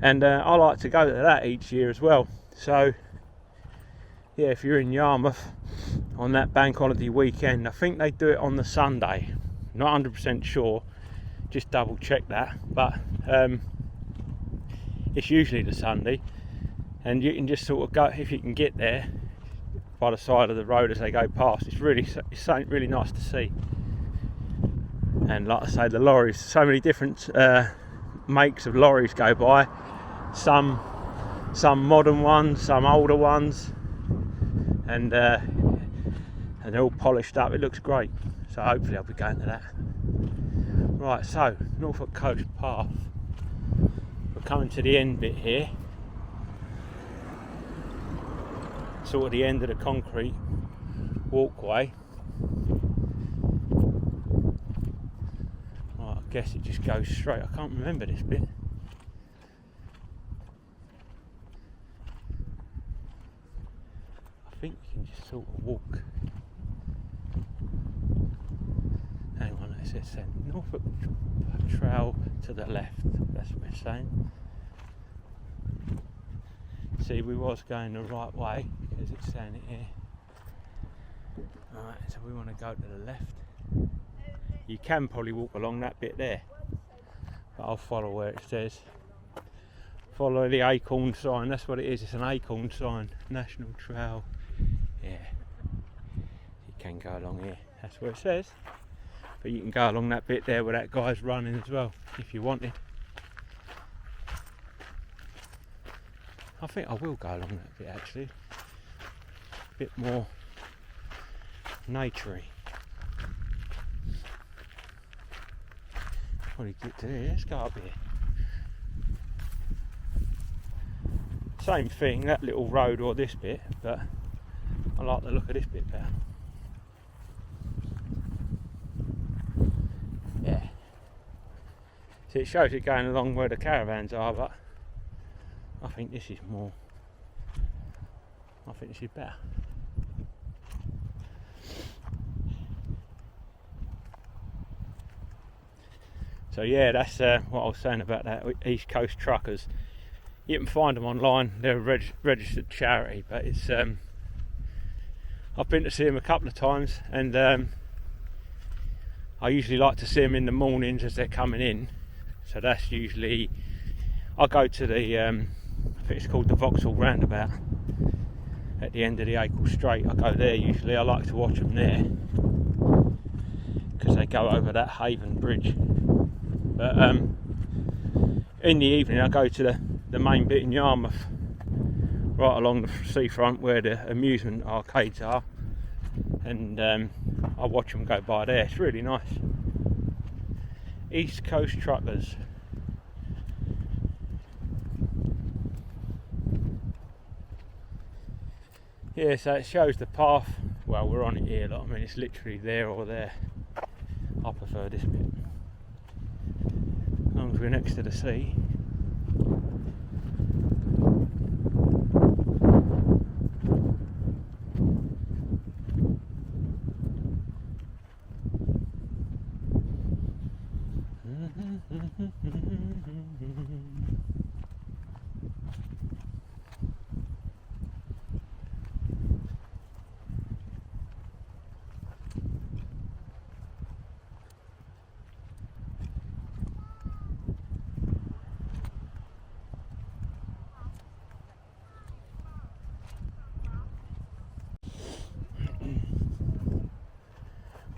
and I like to go to that each year as well. So yeah, if you're in Yarmouth on that bank holiday weekend, I think they do it on the Sunday, not 100% sure, just double check that, but it's usually the Sunday, and you can just sort of go, if you can get there by the side of the road as they go past. It's something really nice to see. And like I say, the lorries, so many different makes of lorries go by, some modern ones, some older ones, and they're all polished up. It looks great, so hopefully I'll be going to that. Right, so Norfolk Coast Path, we're coming to the end bit here, sort of the end of the concrete walkway. Right, I guess it just goes straight. I can't remember this bit. I think you can just sort of walk. Hang on, it says Norfolk Trail to the left, that's what we're saying. See, we was going the right way because it's saying it here. Alright, so we want to go to the left. You can probably walk along that bit there, but I'll follow where it says. Follow the acorn sign, that's what it is, it's an acorn sign. National Trail, yeah. You can go along here, that's what it says. But you can go along that bit there where that guy's running as well, if you wanted. I think I will go along that bit actually. A bit more naturey. Probably get to here, let's go up here. Same thing, that little road or this bit, but I like the look of this bit better. Yeah. So it shows it going along where the caravans are, but I think this is more, I think this is better. So yeah, that's what I was saying about that East Coast Truckers. You can find them online, they're a registered charity, but it's I've been to see them a couple of times, and I usually like to see them in the mornings as they're coming in. So that's usually, I go to the I think it's called the Vauxhall Roundabout at the end of the Acle Straight. I go there usually. I like to watch them there because they go over that Haven Bridge. But in the evening I go to the main bit in Yarmouth right along the seafront where the amusement arcades are, and I watch them go by there. It's really nice. East Coast Truckers. Yeah, so it shows the path. Well, we're on it here, I mean, it's literally there or there. I prefer this bit, as long as we're next to the sea.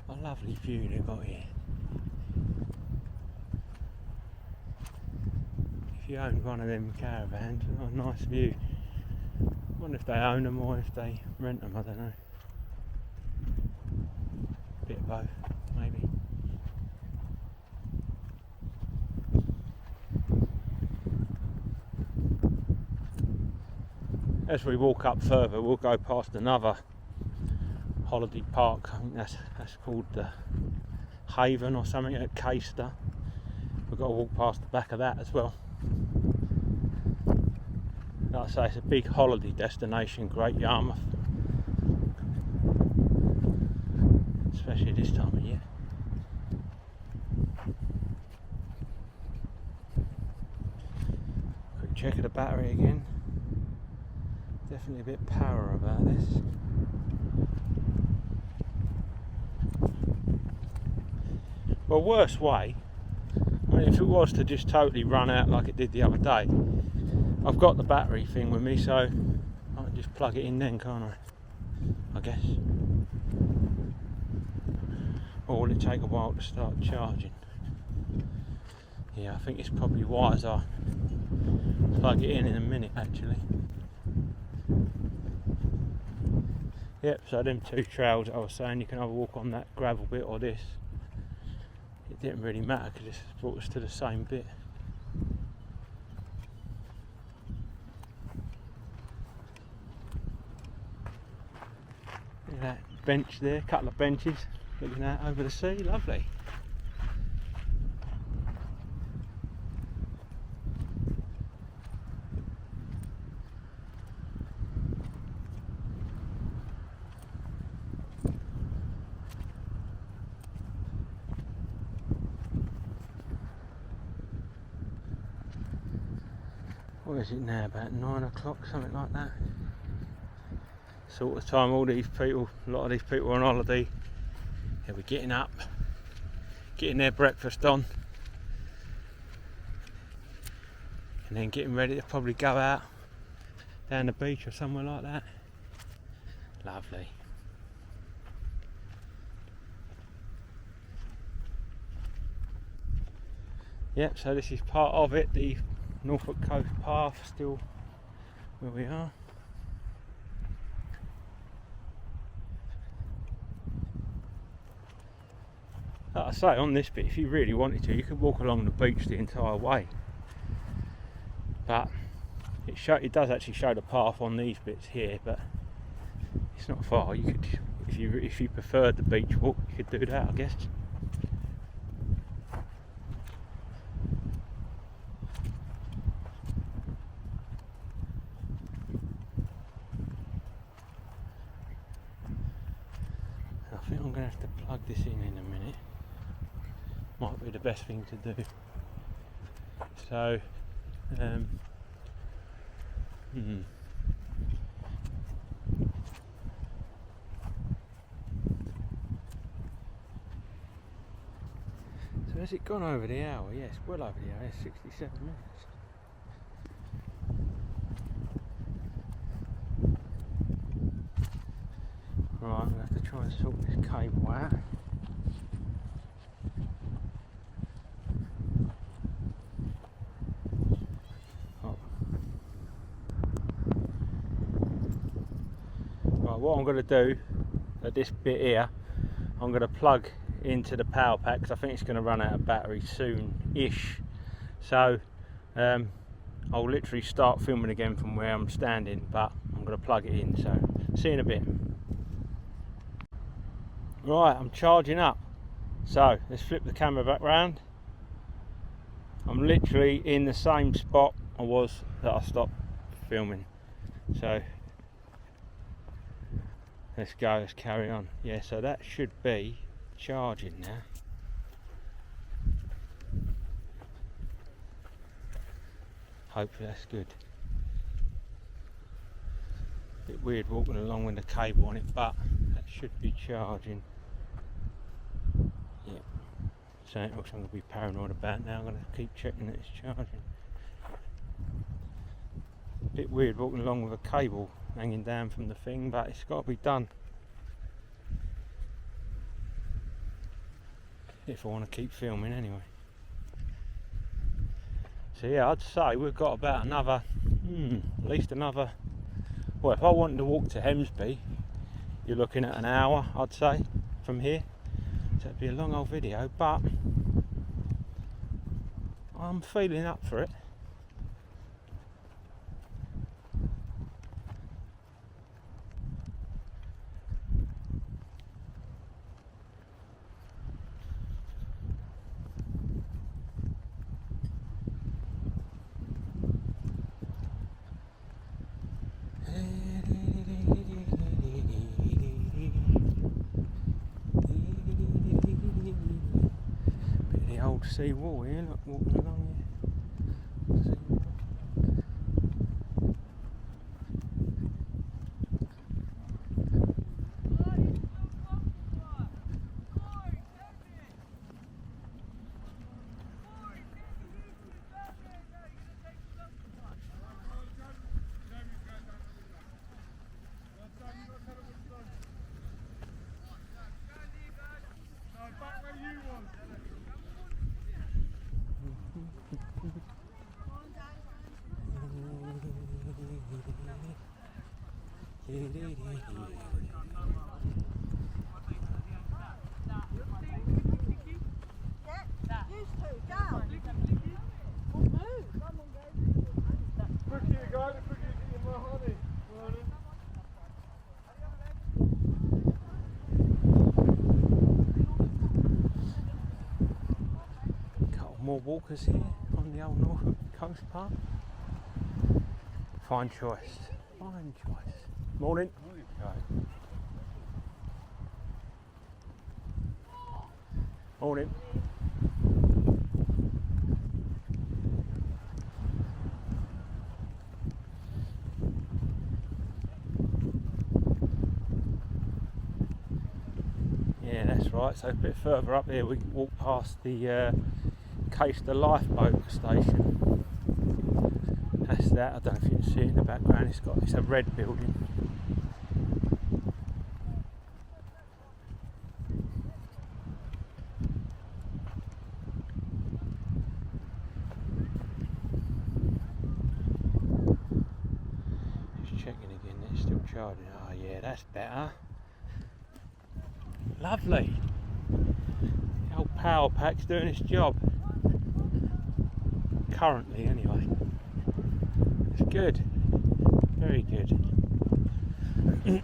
A lovely view they've got here. If you own one of them caravans, oh, a nice view. I wonder if they own them or if they rent them, I don't know. A bit of both, maybe. As we walk up further, we'll go past another holiday park. I think that's called the Haven or something at Caister. We've got to walk past the back of that as well. Like I say, it's a big holiday destination, Great Yarmouth, especially this time of year. Quick check of the battery again. Definitely a bit power about this. Well, worst way, I mean, if it was to just totally run out like it did the other day, I've got the battery thing with me, so I can just plug it in then, can't I guess. Or will it take a while to start charging? Yeah, I think it's probably wiser to plug it in a minute actually. Yep, so them two trails I was saying, you can either walk on that gravel bit or this. It didn't really matter because it's brought us to the same bit. Look at that bench there, a couple of benches looking out over the sea, lovely. What is it now, about 9 o'clock, something like that? Sort of time all these people, a lot of these people are on holiday. They'll be getting up, getting their breakfast on, and then getting ready to probably go out down the beach or somewhere like that. Lovely. Yep, so this is part of it, the Norfolk Coast Path, still where we are. Like I say, on this bit, if you really wanted to, you could walk along the beach the entire way. But it does actually show the path on these bits here, but it's not far. You could, if you preferred the beach walk, you could do that, I guess. I think I'm going to have to plug this in a minute. Might be the best thing to do. So, So has it gone over the hour? Yes, well over the hour. It's 67 minutes. Right, I'm going to have to try and sort this cable out. going to do at this bit here, I'm going to plug into the power pack because I think it's going to run out of battery soon-ish. So I'll literally start filming again from where I'm standing, but I'm going to plug it in. So see you in a bit. Right, I'm charging up. So let's flip the camera back round. I'm literally in the same spot I was that I stopped filming. So let's go, let's carry on. Yeah, so that should be charging now. Hopefully that's good. Bit weird walking along with the cable on it, but that should be charging. Yeah. Something else I'm going to be paranoid about now. I'm going to keep checking that it's charging. Bit weird walking along with a cable hanging down from the thing, but it's got to be done if I want to keep filming anyway. So yeah, I'd say we've got about another, at least another, well, if I wanted to walk to Hemsby, you're looking at an hour, I'd say, from here. So it'd be a long old video, but I'm feeling up for it. Bit of the old sea wall here, look, walking along here. Couple more walkers here on the old Norfolk Coast Path. Fine choice. Fine choice. Morning. Morning. Morning. Yeah, that's right. So a bit further up here, we walk past the Coaster Lifeboat station. That's that. I don't know if you can see it in the background. It's a red building. Just checking again. It's still charging. Oh yeah, that's better. Lovely. The old power pack's doing its job. Currently, anyway. It's good. Very good. Hear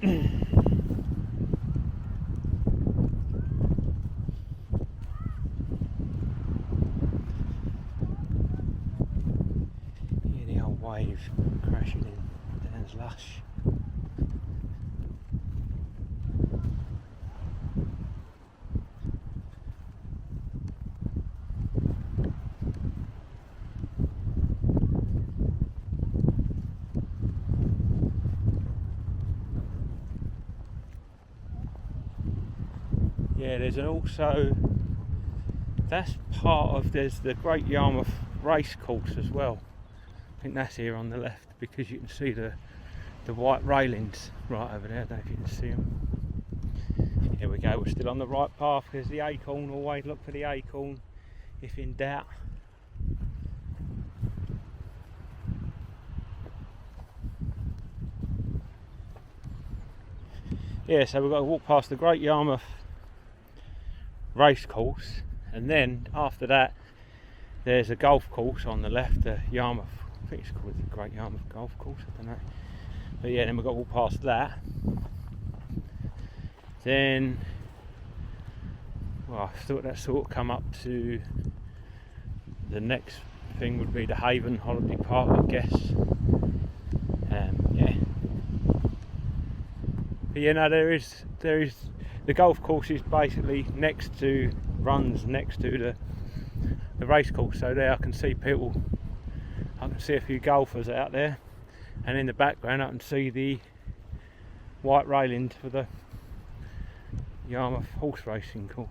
the old wave crashing in Dan's Lush. Yeah, there's that's part of, there's the Great Yarmouth race course as well. I think that's here on the left, because you can see the white railings right over there. I don't know if you can see them. Here we go, we're still on the right path. There's the acorn, always look for the acorn if in doubt. yeah, so we've got to walk past the Great Yarmouth race course, and then after that there's a golf course on the left, the Yarmouth, I think it's called the Great Yarmouth Golf Course, I don't know. But yeah, then we've got to walk past that. Then, well, I thought that sort of come up to the next thing would be the Haven Holiday Park, I guess. Yeah. But you know, there is the golf course is basically runs next to the race course, so there I can see people. I can see a few golfers out there, and in the background I can see the white railings for the Yarmouth horse racing course.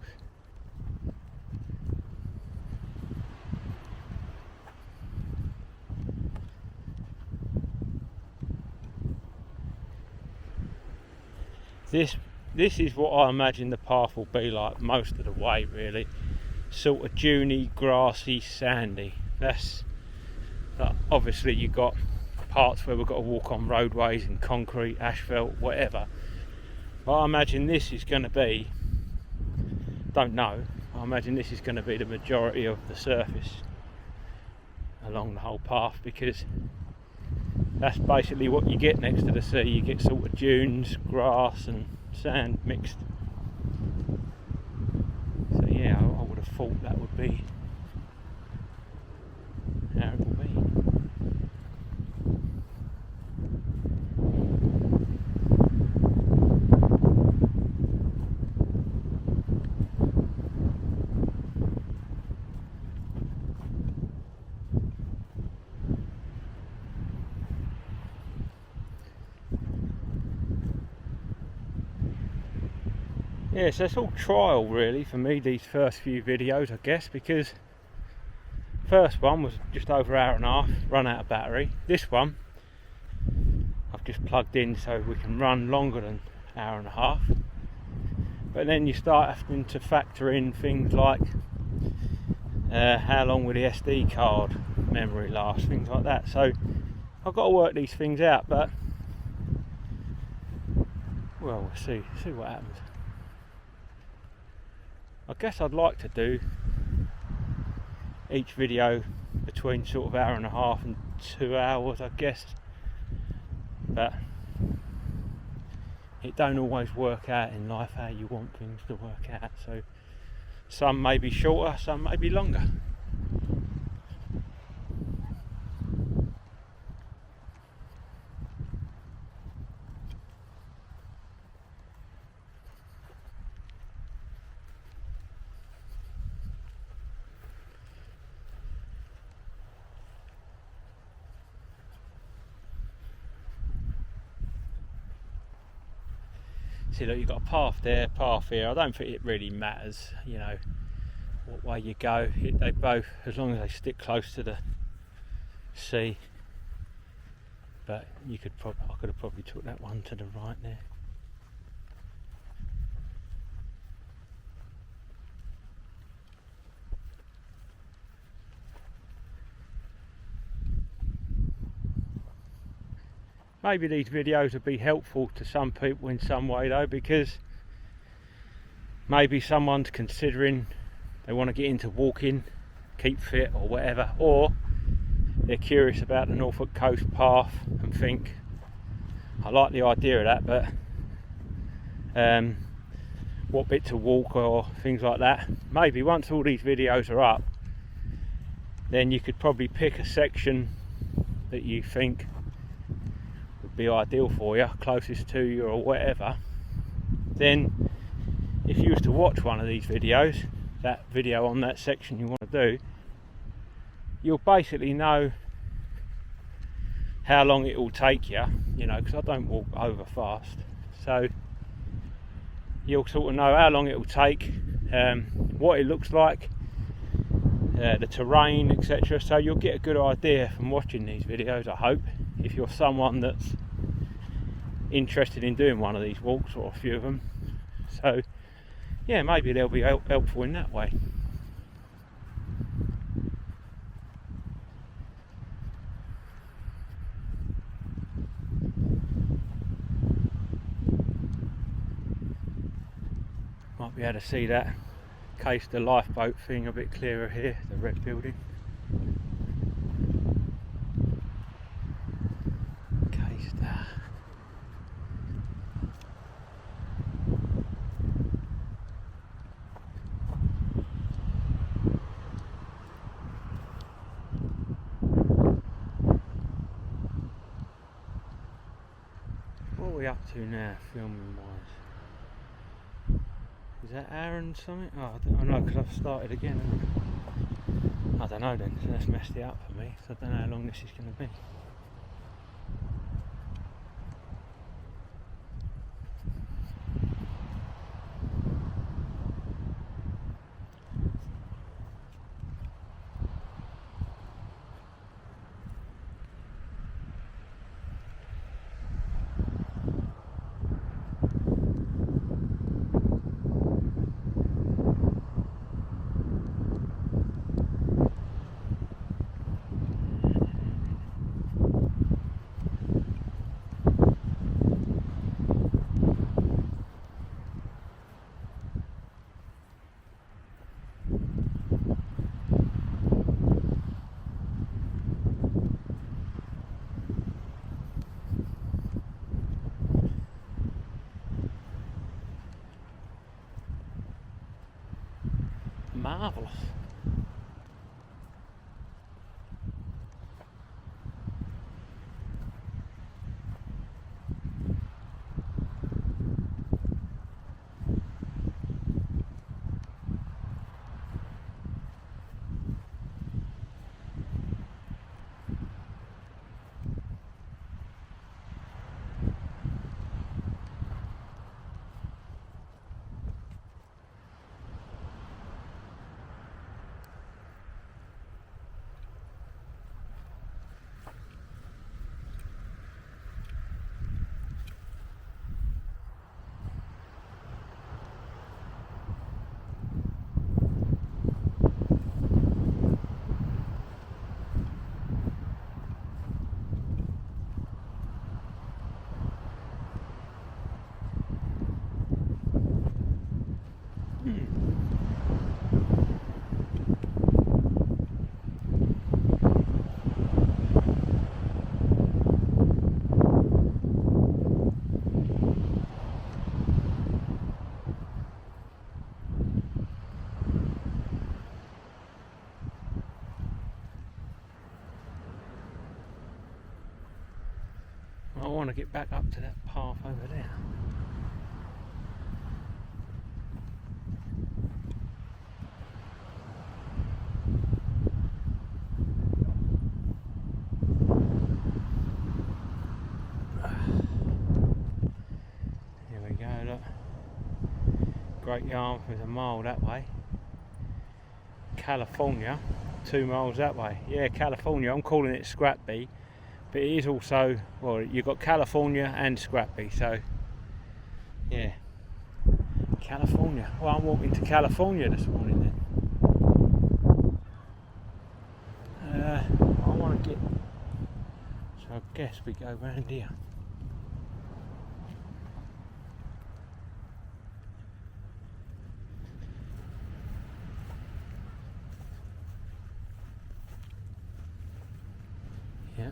This is what I imagine the path will be like most of the way, really. Sort of duney, grassy, sandy. That's obviously you've got parts where we've got to walk on roadways and concrete, asphalt, whatever. But I imagine this is going to be, don't know, I imagine this is going to be the majority of the surface along the whole path, because that's basically what you get next to the sea. You get sort of dunes, grass and sand mixed. So yeah, I would have thought that would be how it will be. Yeah, so it's all trial really for me, these first few videos, I guess, because first one was just over an hour and a half, run out of battery. This one I've just plugged in so we can run longer than an hour and a half. But then you start having to factor in things like how long will the SD card memory last, things like that. So I've got to work these things out, but well, we'll see what happens. I guess I'd like to do each video between sort of hour and a half and 2 hours, I guess, but it don't always work out in life how you want things to work out. So some may be shorter, some may be longer. See, look, you've got a path there, path here. I don't think it really matters, you know, what way you go. They both, as long as they stick close to the sea. But I could have probably took that one to the right there. Maybe these videos would be helpful to some people in some way though, because maybe someone's considering they want to get into walking, keep fit or whatever, or they're curious about the Norfolk Coast Path and think, I like the idea of that, but what bit to walk or things like that. Maybe once all these videos are up, then you could probably pick a section that you think be ideal for you, closest to you or whatever. Then if you was to watch one of these videos, that video on that section you want to do, you'll basically know how long it will take you, you know, because I don't walk over fast, so you'll sort of know how long it will take, what it looks like, the terrain, etc. So you'll get a good idea from watching these videos, I hope, if you're someone that's interested in doing one of these walks or a few of them. So yeah, maybe they'll be helpful in that way. Might be able to see that case the lifeboat thing a bit clearer here, the red building. Case there. What are we up to now, filming wise? Is that Aaron something? Oh, I don't know, because I've started again, haven't I? I don't know then, so that's messed it up for me, so I don't know how long this is going to be. Marvellous. I want to get back up to that path over there. Here we go, look. Great Yarmouth is a mile that way. California, 2 miles that way. Yeah, California, I'm calling it Scratby. But it is also, well, you've got California and Scratby, so yeah, California. Well, I'm walking to California this morning then. I want to get, so I guess we go round here. Yeah.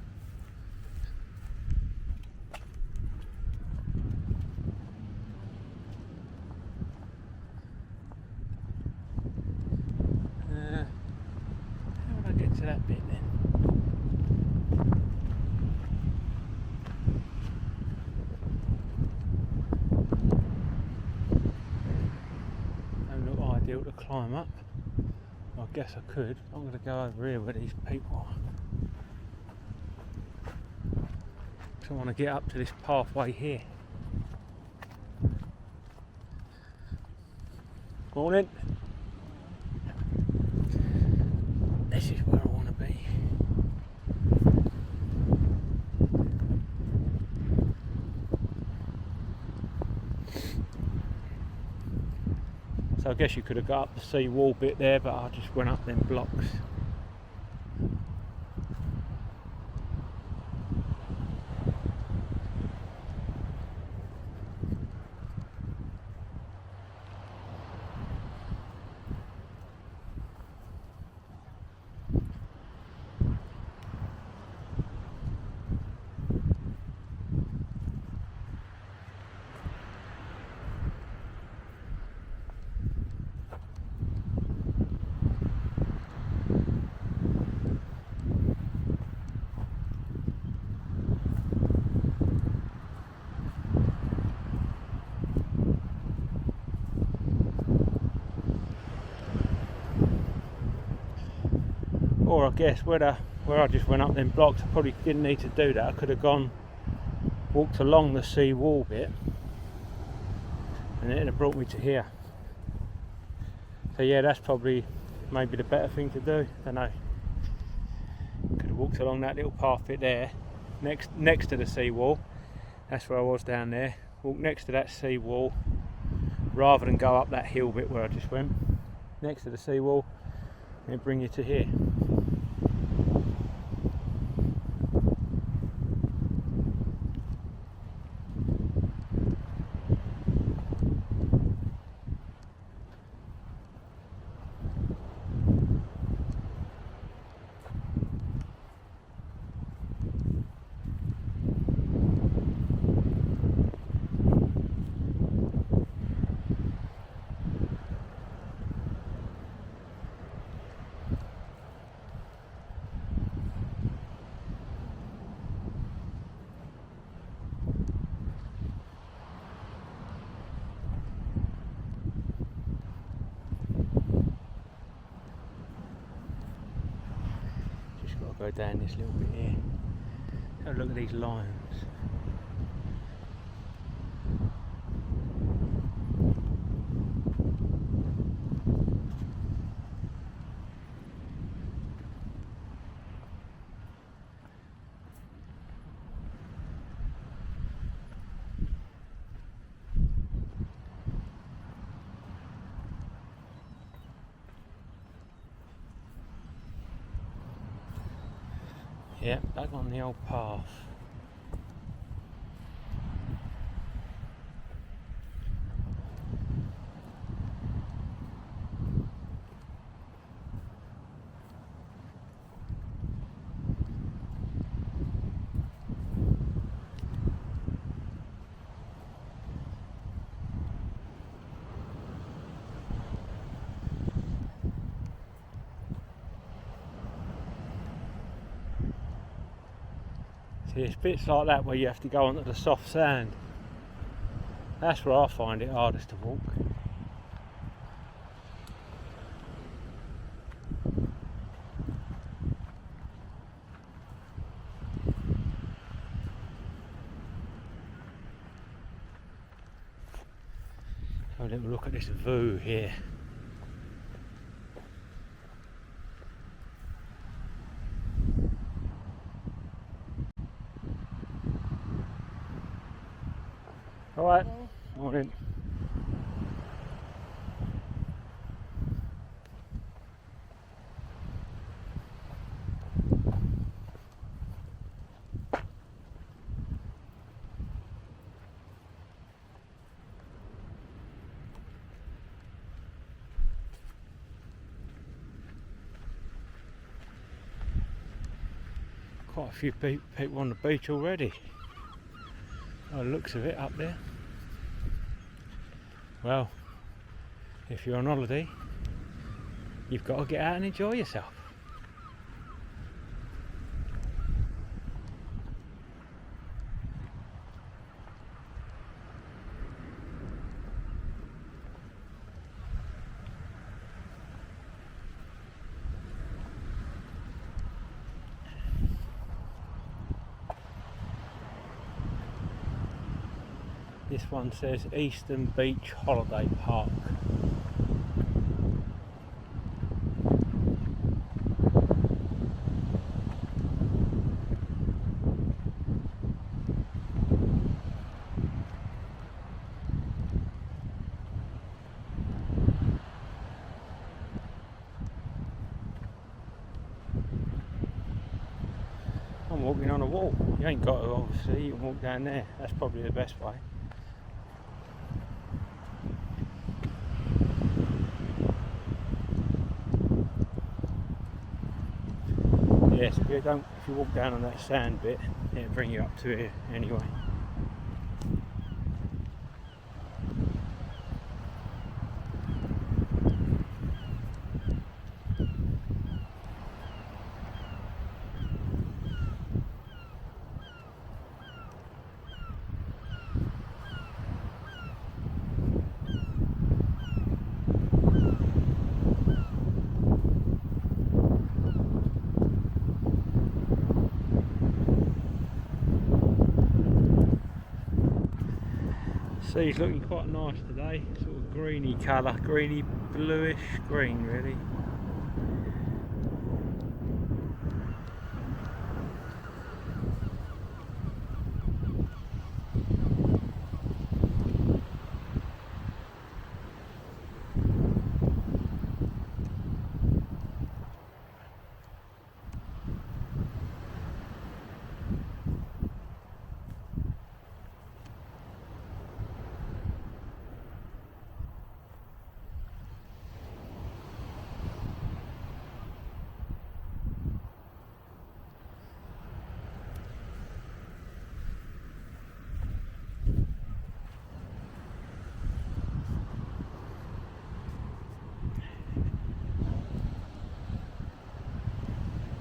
How would I get to that bit then? Don't look ideal to climb up. I guess I could. I'm going to go over here where these people are. So I want to get up to this pathway here. Morning. This is where I want to be. So I guess you could have got up the sea wall bit there, but I just went up them blocks. I guess where I just went up them blocks, I probably didn't need to do that. I could have walked along the sea wall bit, and it'd have brought me to here. So yeah, that's probably maybe the better thing to do. I don't know. Could have walked along that little path bit there, next to the sea wall. That's where I was down there. Walk next to that sea wall, rather than go up that hill bit where I just went. Next to the sea wall, and it'll bring you to here. Go down this little bit here. Have a look at these lions. Yeah, back on the old path. See, it's bits like that where you have to go onto the soft sand. That's where I find it hardest to walk. Have a little look at this view here. Alright, morning. Quite a few people on the beach already. By the looks of it up there. Well, if you're on holiday, you've got to get out and enjoy yourself. This one says Eastern Beach Holiday Park. I'm walking on a wall. You ain't got to, obviously, you can walk down there. That's probably the best way. Yes, if you walk down on that sand bit, it'll bring you up to here anyway. sea's looking quite nice today, sort of greeny colour, greeny bluish green really.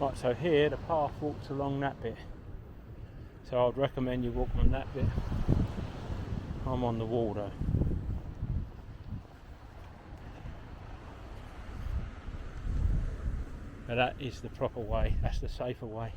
Right, so here the path walks along that bit, so I'd recommend you walk on that bit. I'm on the wall though. Now that is the proper way, that's the safer way.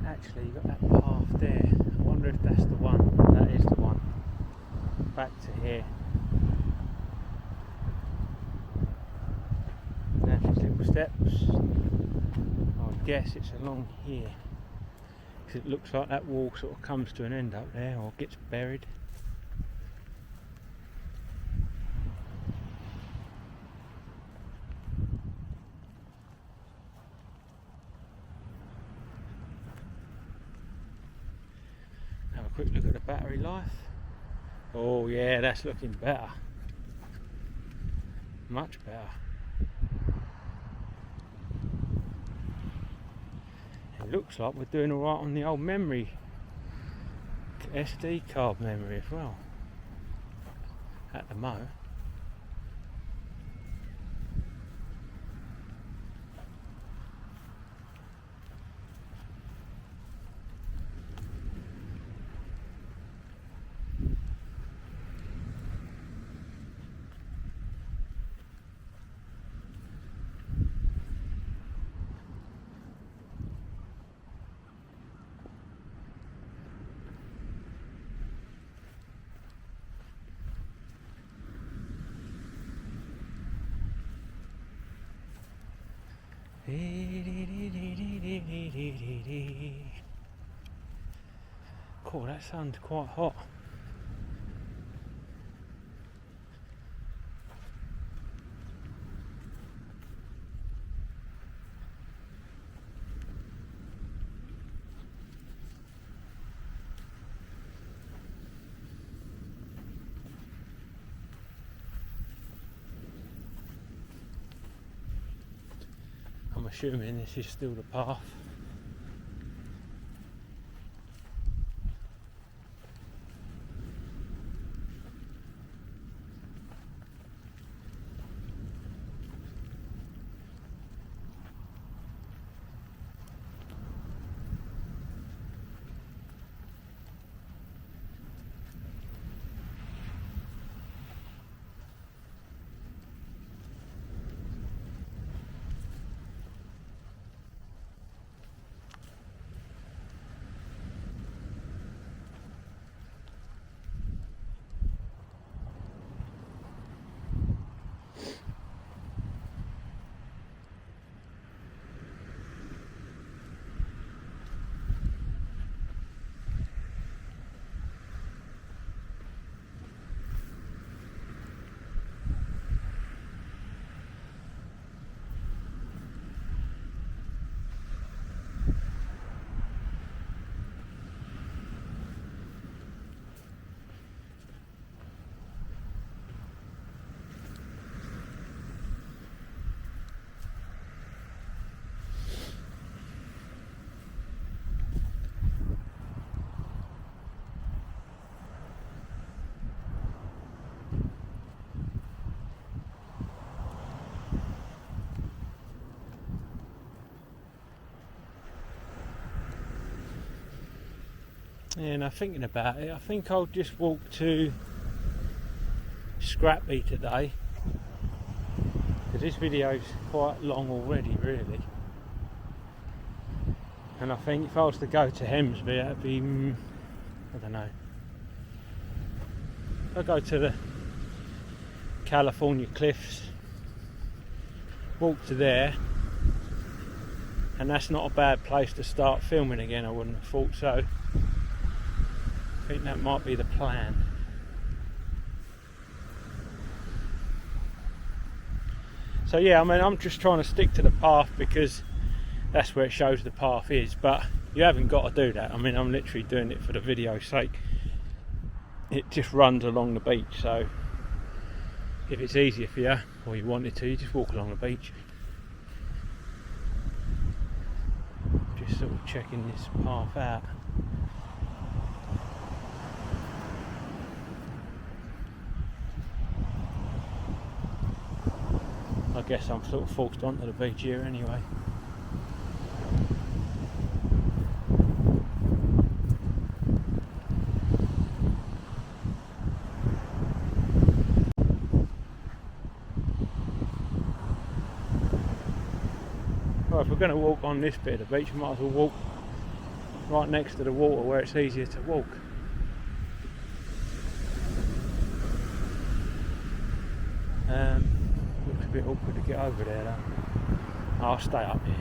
Actually, you've got that path there. I wonder if that's the one. That is the one. Back to here. Now these little steps. I would guess it's along here. Because it looks like that wall sort of comes to an end up there, or gets buried. Have a quick look at the battery life. Oh yeah, that's looking better. Much better. It looks like we're doing alright on the old memory, SD card memory as well, at the moment. Cool, that sun's quite hot. I'm assuming this is still the path. Yeah, now thinking about it, I think I'll just walk to Scratby today, because this video's quite long already, really. And I think if I was to go to Hemsby, that'd be, I don't know. I'll go to the California cliffs, walk to there, and that's not a bad place to start filming again. I wouldn't have thought so. I think that might be the plan. So yeah, I mean, I'm just trying to stick to the path because that's where it shows the path is, but you haven't got to do that. I mean, I'm literally doing it for the video's sake. It just runs along the beach, so if it's easier for you, or you wanted to, you just walk along the beach. Just sort of checking this path out. I guess I'm sort of forced onto the beach here anyway. Well, if we're going to walk on this bit of the beach, we might as well walk right next to the water where it's easier to walk. Looks a bit awkward to get over there though. I'll stay up here.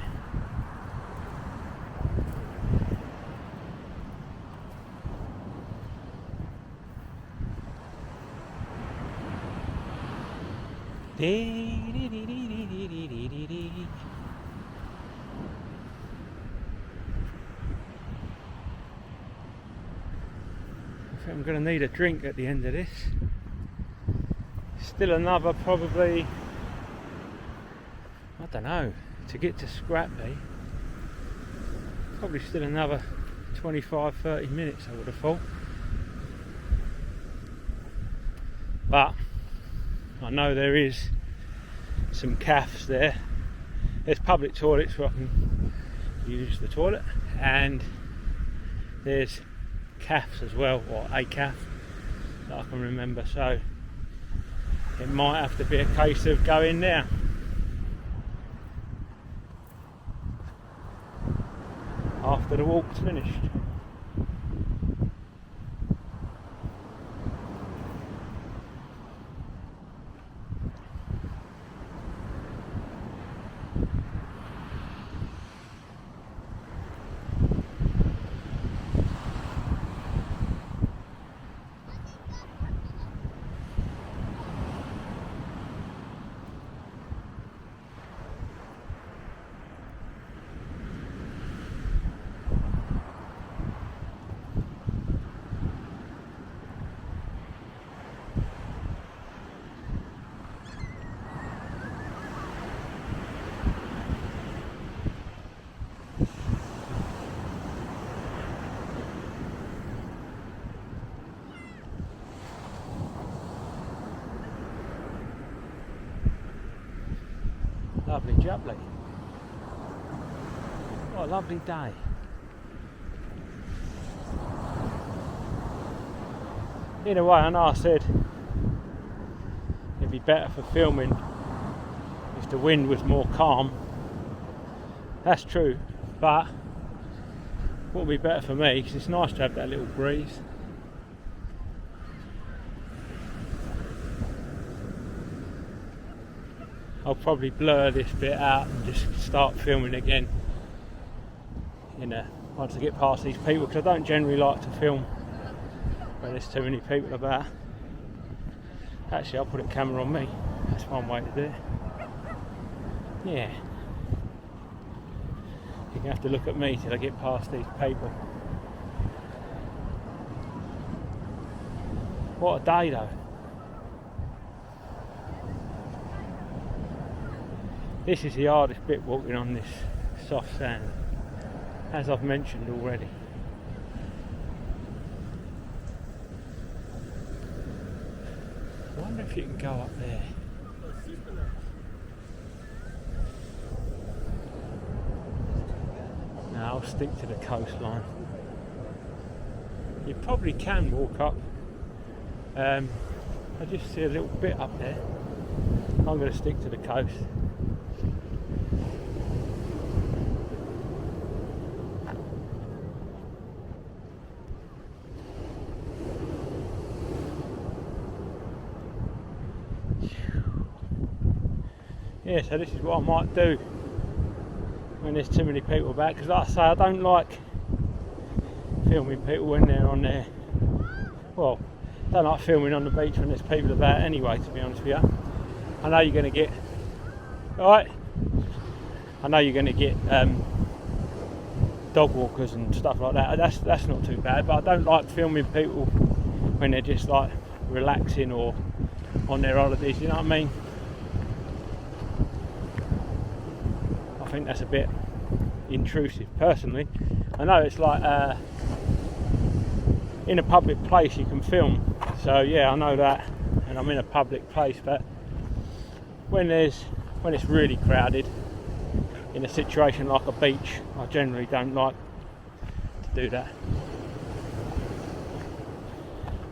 I think I'm going to need a drink at the end of this. Still another probably, I don't know, to get to Scratby, probably still another 25-30 minutes I would have thought. But I know there is some cafes there. There's public toilets where I can use the toilet, and there's cafes as well, or a cafe that I can remember, so it might have to be a case of going there. After the walk's finished. Lovely jubbly. What a lovely day. In a way, I know I said it'd be better for filming if the wind was more calm. That's true, but what would be better for me, because it's nice to have that little breeze. I'll probably blur this bit out and just start filming again, you know, once I get past these people, because I don't generally like to film when there's too many people about. Actually, I'll put a camera on me. That's one way to do it. Yeah. You're going to have to look at me till I get past these people. What a day though. This is the hardest bit, walking on this soft sand, as I've mentioned already. I wonder if you can go up there. No, I'll stick to the coastline. You probably can walk up. I just see a little bit up there. I'm going to stick to the coast. Yeah, so this is what I might do when there's too many people about, because like I say, I don't like filming people when they're on there. Well, I don't like filming on the beach when there's people about anyway, to be honest with you. I know you're going to get, alright, I know you're going to get dog walkers and stuff like that. That's not too bad, but I don't like filming people when they're just like relaxing or on their holidays, you know what I mean? I think that's a bit intrusive personally. I know it's like in a public place you can film, so yeah, I know that, and I'm in a public place, but when it's really crowded in a situation like a beach, I generally don't like to do that.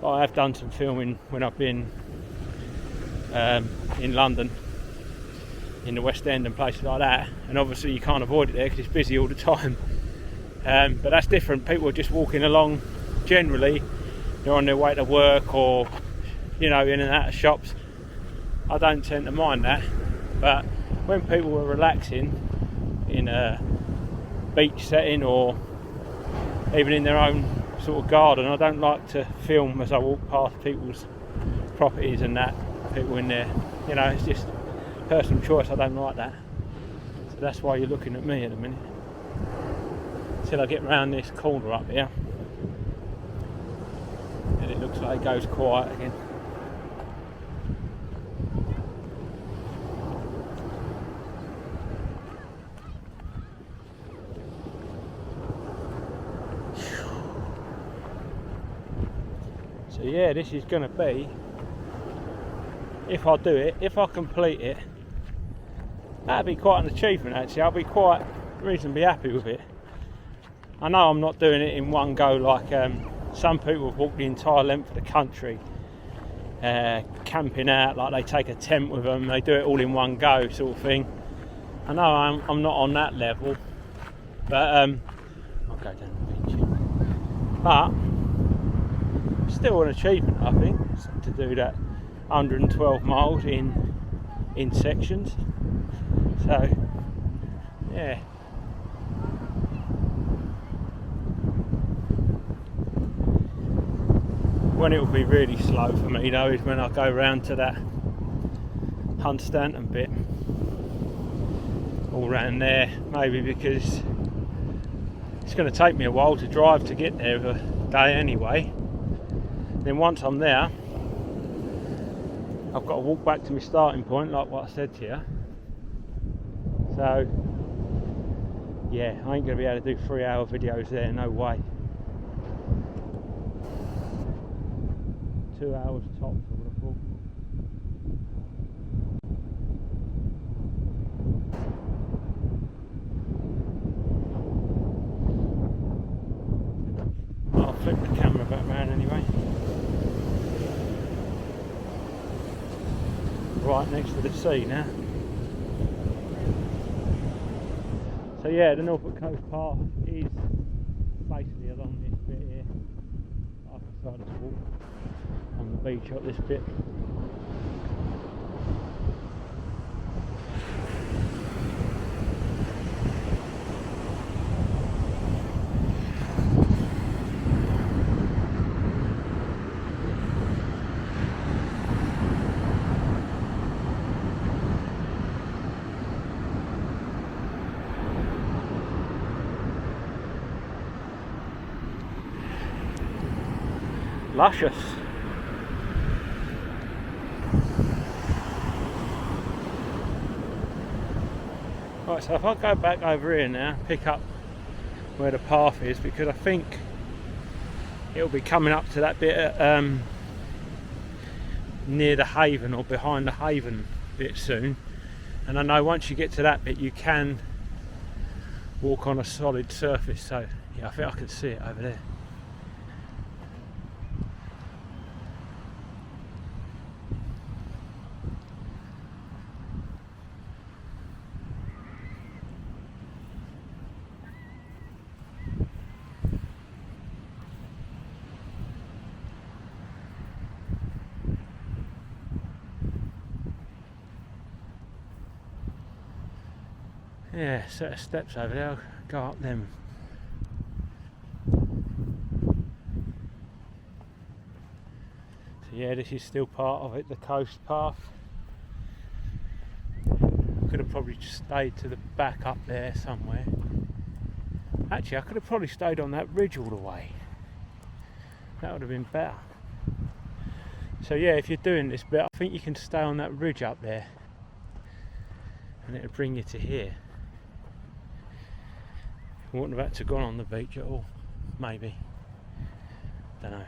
But I have done some filming when I've been in London, in the West End and places like that, and obviously you can't avoid it there because it's busy all the time. But that's different. People are just walking along. Generally, they're on their way to work or, you know, in and out of shops. I don't tend to mind that. But when people are relaxing in a beach setting or even in their own sort of garden, I don't like to film as I walk past people's properties and that, people in there. You know, it's just personal choice. I don't like that. So that's why you're looking at me at the minute. Till I get round this corner up here. And it looks like it goes quiet again. So yeah, this is going to be, if I do it, if I complete it, that'd be quite an achievement actually. I'll be quite reasonably happy with it. I know I'm not doing it in one go like some people have walked the entire length of the country camping out, like they take a tent with them, they do it all in one go sort of thing. I know I'm not on that level, but I'll go down the beach. But still an achievement, I think, to do that 112 miles in sections. So yeah. When it will be really slow for me though is when I go round to that Hunstanton bit, all round there, maybe because it's going to take me a while to drive to get there a day anyway. Then once I'm there, I've got to walk back to my starting point like what I said to you. So yeah, I ain't going to be able to do 3-hour videos there, no way. 2 hours tops, I would have thought. I'll flip the camera back round anyway. Right next to the sea now. So yeah, the Norfolk Coast Path is basically along this bit here. I've decided to walk on the beach up this bit. Luscious. Right, so if I go back over here now, pick up where the path is, because I think it'll be coming up to that bit at, near the haven or behind the haven bit soon. And I know once you get to that bit you can walk on a solid surface, so yeah, I think I can see it over there. Yeah, set of steps over there, I'll go up them. So yeah, this is still part of it, the coast path. Could have probably just stayed to the back up there somewhere. Actually, I could have probably stayed on that ridge all the way. That would have been better. So yeah, if you're doing this bit, I think you can stay on that ridge up there and it'll bring you to here. You wouldn't have had to go on the beach at all, maybe. Don't know.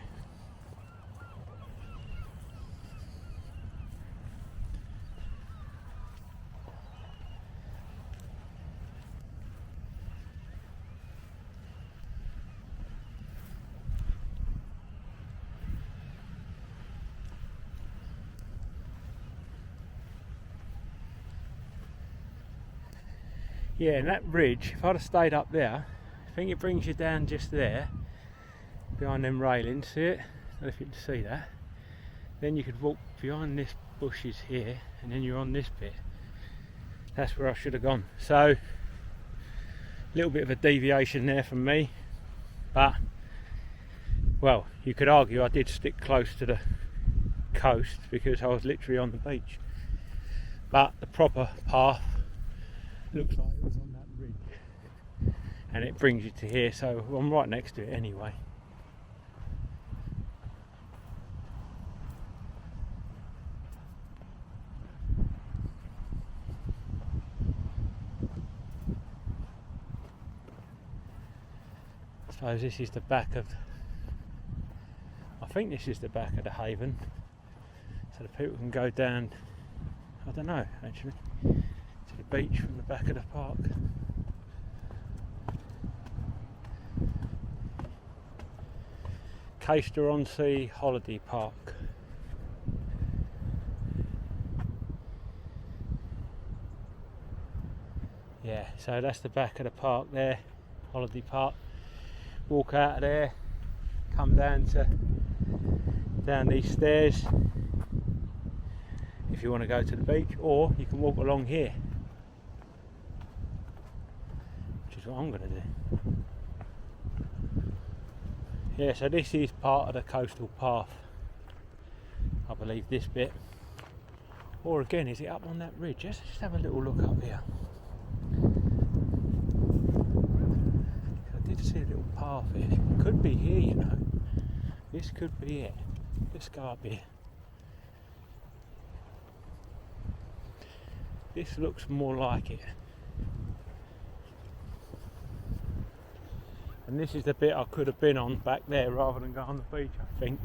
Yeah, and that ridge, if I'd have stayed up there, I think it brings you down just there, behind them railings, see it? I don't know if you can see that. Then you could walk behind this bushes here, and then you're on this bit. That's where I should have gone. So, a little bit of a deviation there from me, but, well, you could argue I did stick close to the coast because I was literally on the beach. But the proper path looks like it was on that ridge, and it brings you to here, so I'm right next to it anyway. I suppose this is the back of, I think this is the back of the haven, so the people can go down, I don't know actually, to the beach from the back of the park. Caister-on-Sea Holiday Park. Yeah, so that's the back of the park there, Holiday Park. Walk out of there, come down these stairs if you want to go to the beach, or you can walk along here, which is what I'm going to do. Yeah, so this is part of the coastal path, I believe, this bit. Or again, is it up on that ridge? Let's just have a little look up here. I did see a little path here. It could be here, you know. This could be it. Let's go up here. This looks more like it. And this is the bit I could have been on back there rather than go on the beach, I think.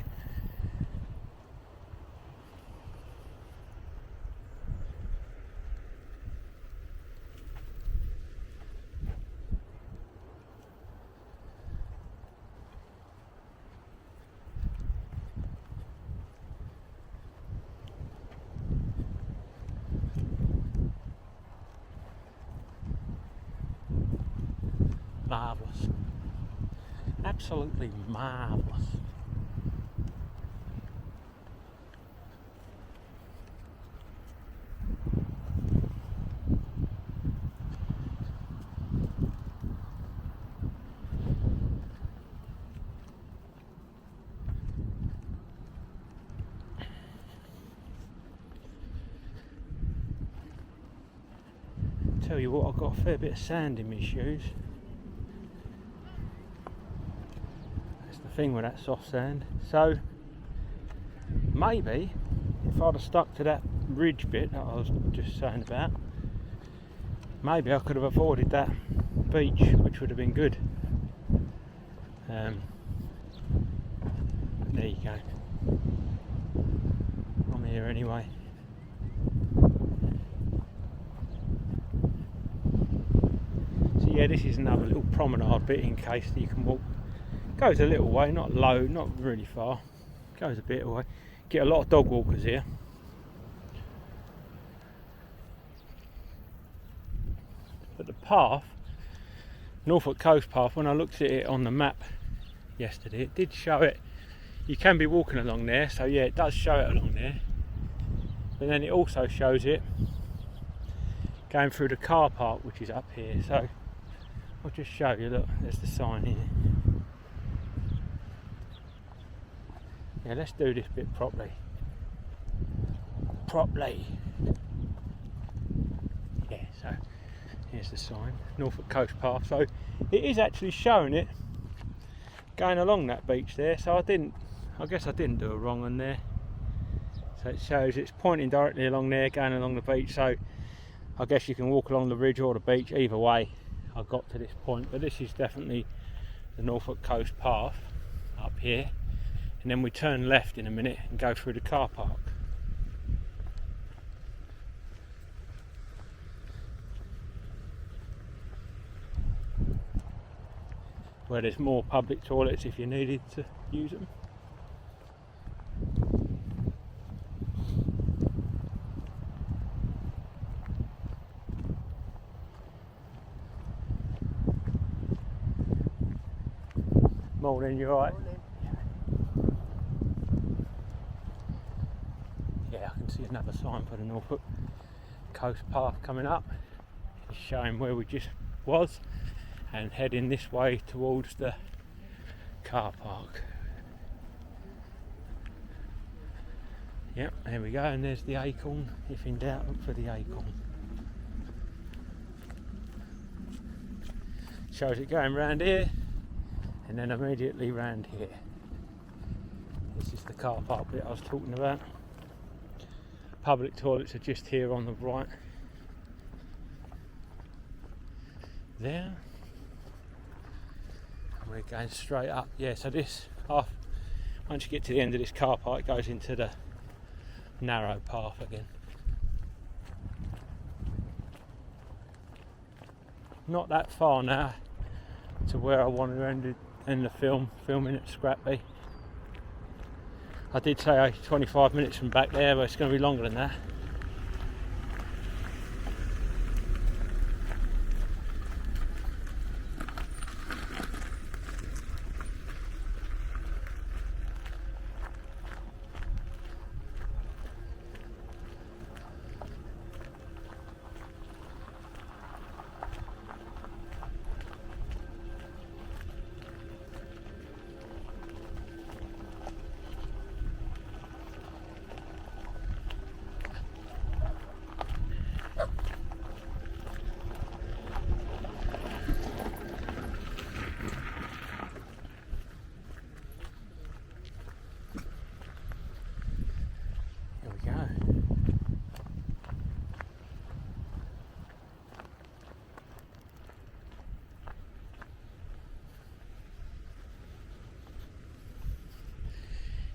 Marvellous. Absolutely marvellous. Tell you what, I've got a fair bit of sand in my shoes. Thing with that soft sand, so maybe if I'd have stuck to that ridge bit that I was just saying about, maybe I could have avoided that beach, which would have been good. There you go. I'm here anyway. So yeah, this is another little promenade bit in case that you can walk. Goes a little way, not low, not really far. Goes a bit away. Get a lot of dog walkers here. But the path, Norfolk Coast Path, when I looked at it on the map yesterday, it did show it. You can be walking along there, so yeah, it does show it along there. But then it also shows it going through the car park, which is up here. So I'll just show you. Look, there's the sign here. Yeah, let's do this bit properly. Yeah, so here's the sign, Norfolk Coast Path. So it is actually showing it going along that beach there. So I guess I didn't do it wrong on there. So it shows it's pointing directly along there, going along the beach. So I guess you can walk along the ridge or the beach. Either way, I got to this point. But this is definitely the Norfolk Coast Path up here. And then we turn left in a minute and go through the car park. Where there's more public toilets if you needed to use them. Morning, you alright? Yeah, I can see another sign for the Norfolk Coast Path coming up. It's showing where we just was and heading this way towards the car park. Yep, there we go, and there's the acorn. If in doubt, look for the acorn. Shows it going round here and then immediately round here. This is the car park bit I was talking about. Public toilets are just here on the right. There. And we're going straight up. Yeah, so this, once you get to the end of this car park, it goes into the narrow path again. Not that far now to where I want to end the filming at Scratby. I did say 25 minutes from back there, but it's going to be longer than that.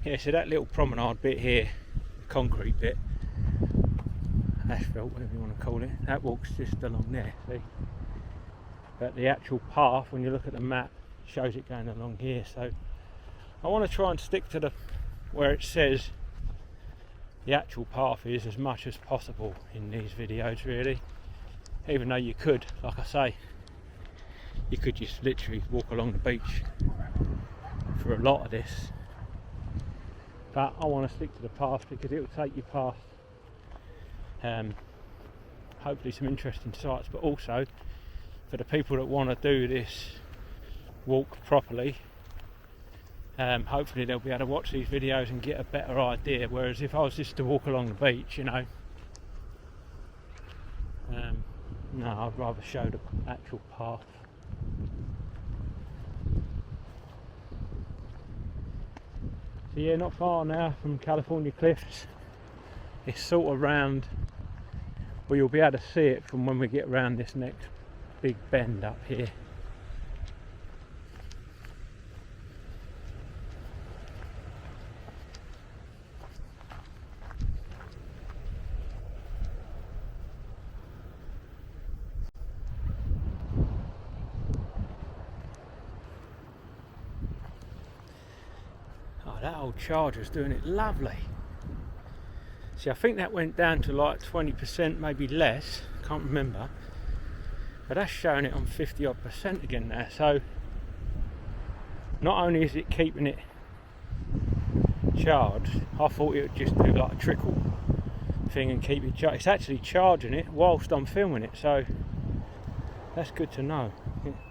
Yeah, so that little promenade bit here, the concrete bit, asphalt, whatever you want to call it, that walks just along there, see? But the actual path, when you look at the map, shows it going along here. So I want to try and stick to where it says the actual path is as much as possible in these videos, really. Even though you could, like I say, you could just literally walk along the beach for a lot of this. But I want to stick to the path because it will take you past hopefully some interesting sights, but also for the people that want to do this walk properly, hopefully they'll be able to watch these videos and get a better idea. Whereas if I was just to walk along the beach, you know, no, I'd rather show the actual path. So yeah, not far now from California Cliffs. It's sort of round, well, you'll be able to see it from when we get around this next big bend up here. That old Charger's doing it lovely. See, I think that went down to like 20%, maybe less, can't remember. But that's showing it on 50 odd % again now. So not only is it keeping it charged, I thought it would just do like a trickle thing and keep it it's actually charging it whilst I'm filming it, so that's good to know.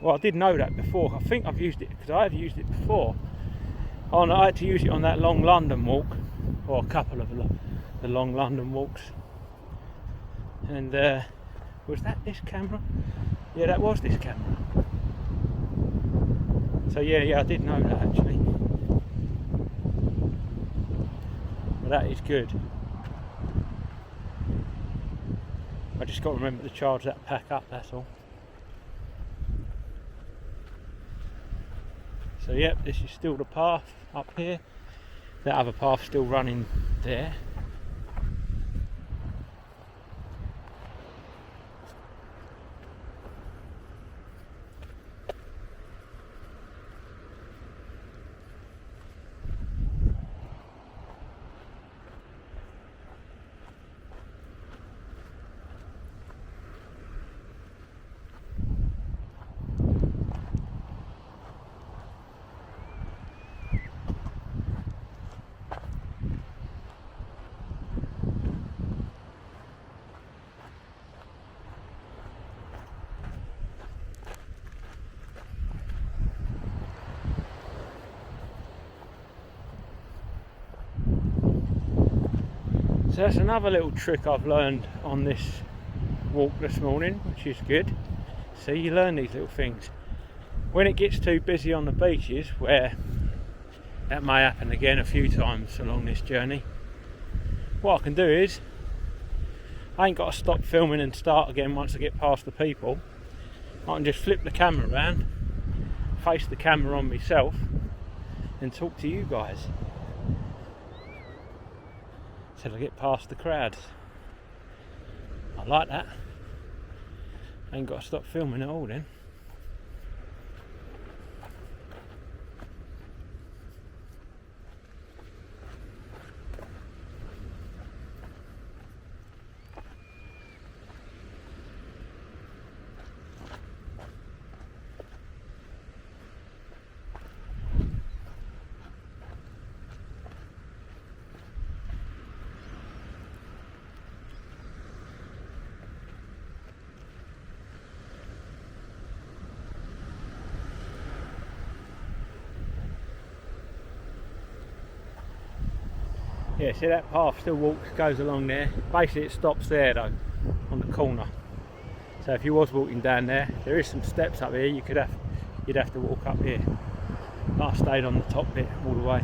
Well, I did know that before. I think I've used it because I have used it before. I had to use it on that long London walk, or a couple of the long London walks. And was that this camera? Yeah, that was this camera. So yeah, I did know that actually. But that is good. I just got to remember to charge that pack up, that's all. So yep, this is still the path up here. That other path still running there. So that's another little trick I've learned on this walk this morning, which is good. So you learn these little things. When it gets too busy on the beaches, where that may happen again a few times along this journey, what I can do is, I ain't got to stop filming and start again once I get past the people. I can just flip the camera around, face the camera on myself, and talk to you guys till I get past the crowds. I like that. I ain't got to stop filming at all then. Yeah, see that path still goes along there. Basically it stops there though, on the corner. So if you was walking down there, there is some steps up here, you'd have to walk up here. But I stayed on the top bit all the way.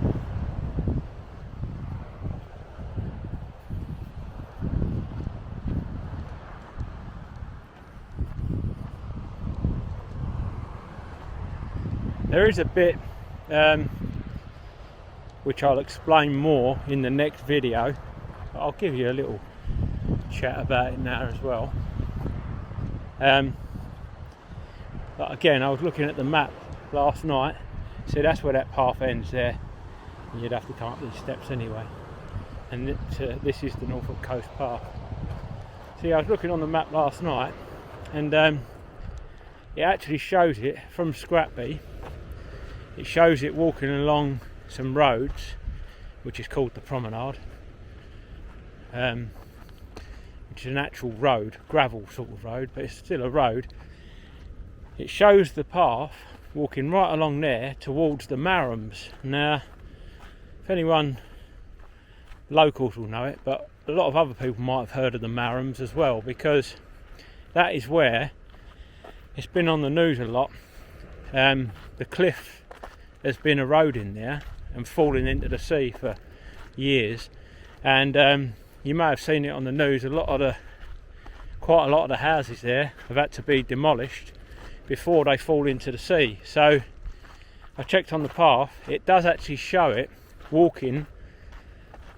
There is a bit which I'll explain more in the next video, but I'll give you a little chat about it now as well. But again, I was looking at the map last night, so that's where that path ends there, and you'd have to come up these steps anyway, and this is the Norfolk Coast Path. See, I was looking on the map last night, and it actually shows it from Scratby. It shows it walking along some roads, which is called the Promenade, which is an actual road, gravel sort of road, but it's still a road. It shows the path walking right along there towards the Marams. Now, if anyone locals will know it, but a lot of other people might have heard of the Marams as well, because that is where it's been on the news a lot. The cliff has been eroding there and falling into the sea for years, and you may have seen it on the news. Quite a lot of the houses there have had to be demolished before they fall into the sea. So I checked on the path, it does actually show it walking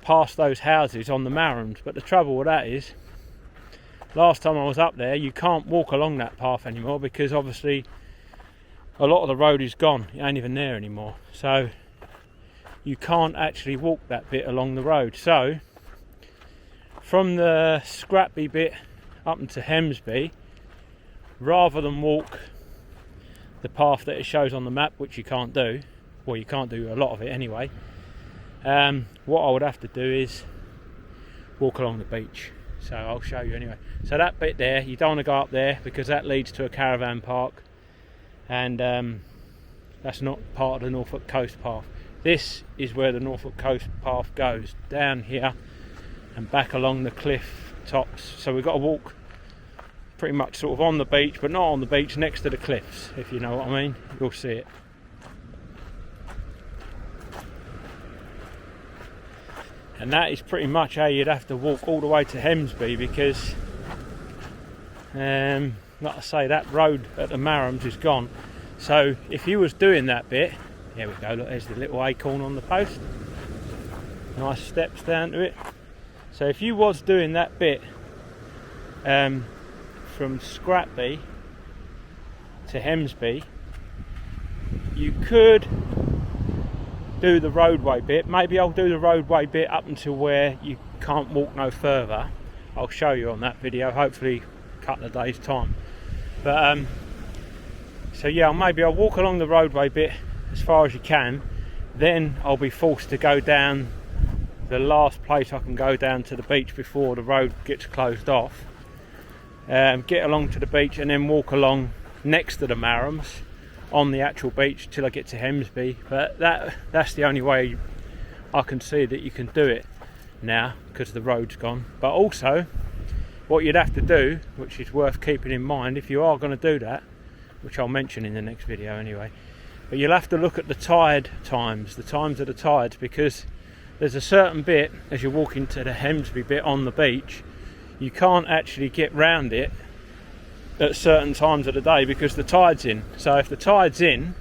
past those houses on the Marams, but the trouble with that is, last time I was up there, you can't walk along that path anymore, because obviously a lot of the road is gone, it ain't even there anymore, so you can't actually walk that bit along the road. So from the Scratby bit up into Hemsby, rather than walk the path that it shows on the map, which you can't do, well, you can't do a lot of it anyway, what I would have to do is walk along the beach. So I'll show you anyway. So that bit there, you don't want to go up there because that leads to a caravan park, and that's not part of the Norfolk Coast Path. This is where the Norfolk Coast Path goes, down here and back along the cliff tops. So we've got to walk pretty much sort of on the beach, but not on the beach, next to the cliffs, if you know what I mean. You'll see it. And that is pretty much how you'd have to walk all the way to Hemsby, because like I say, that road at the Marhams is gone. So if you was doing that bit, there we go, look, there's the little acorn on the post, nice steps down to it. So if you was doing that bit from Scratby to Hemsby, you could do the roadway bit. Maybe I'll do the roadway bit up until where you can't walk no further. I'll show you on that video, hopefully a couple of days time. But so yeah, maybe I'll walk along the roadway bit as far as you can, then I'll be forced to go down the last place I can go down to the beach before the road gets closed off, get along to the beach and then walk along next to the Marhams on the actual beach till I get to Hemsby. But that's the only way I can see that you can do it now, because the road's gone. But also what you'd have to do, which is worth keeping in mind if you are going to do that, which I'll mention in the next video anyway, but you'll have to look at the tide times, the times of the tides, because there's a certain bit as you're walking to the Hemsby bit on the beach, you can't actually get round it at certain times of the day because the tide's in. So if the tide's in,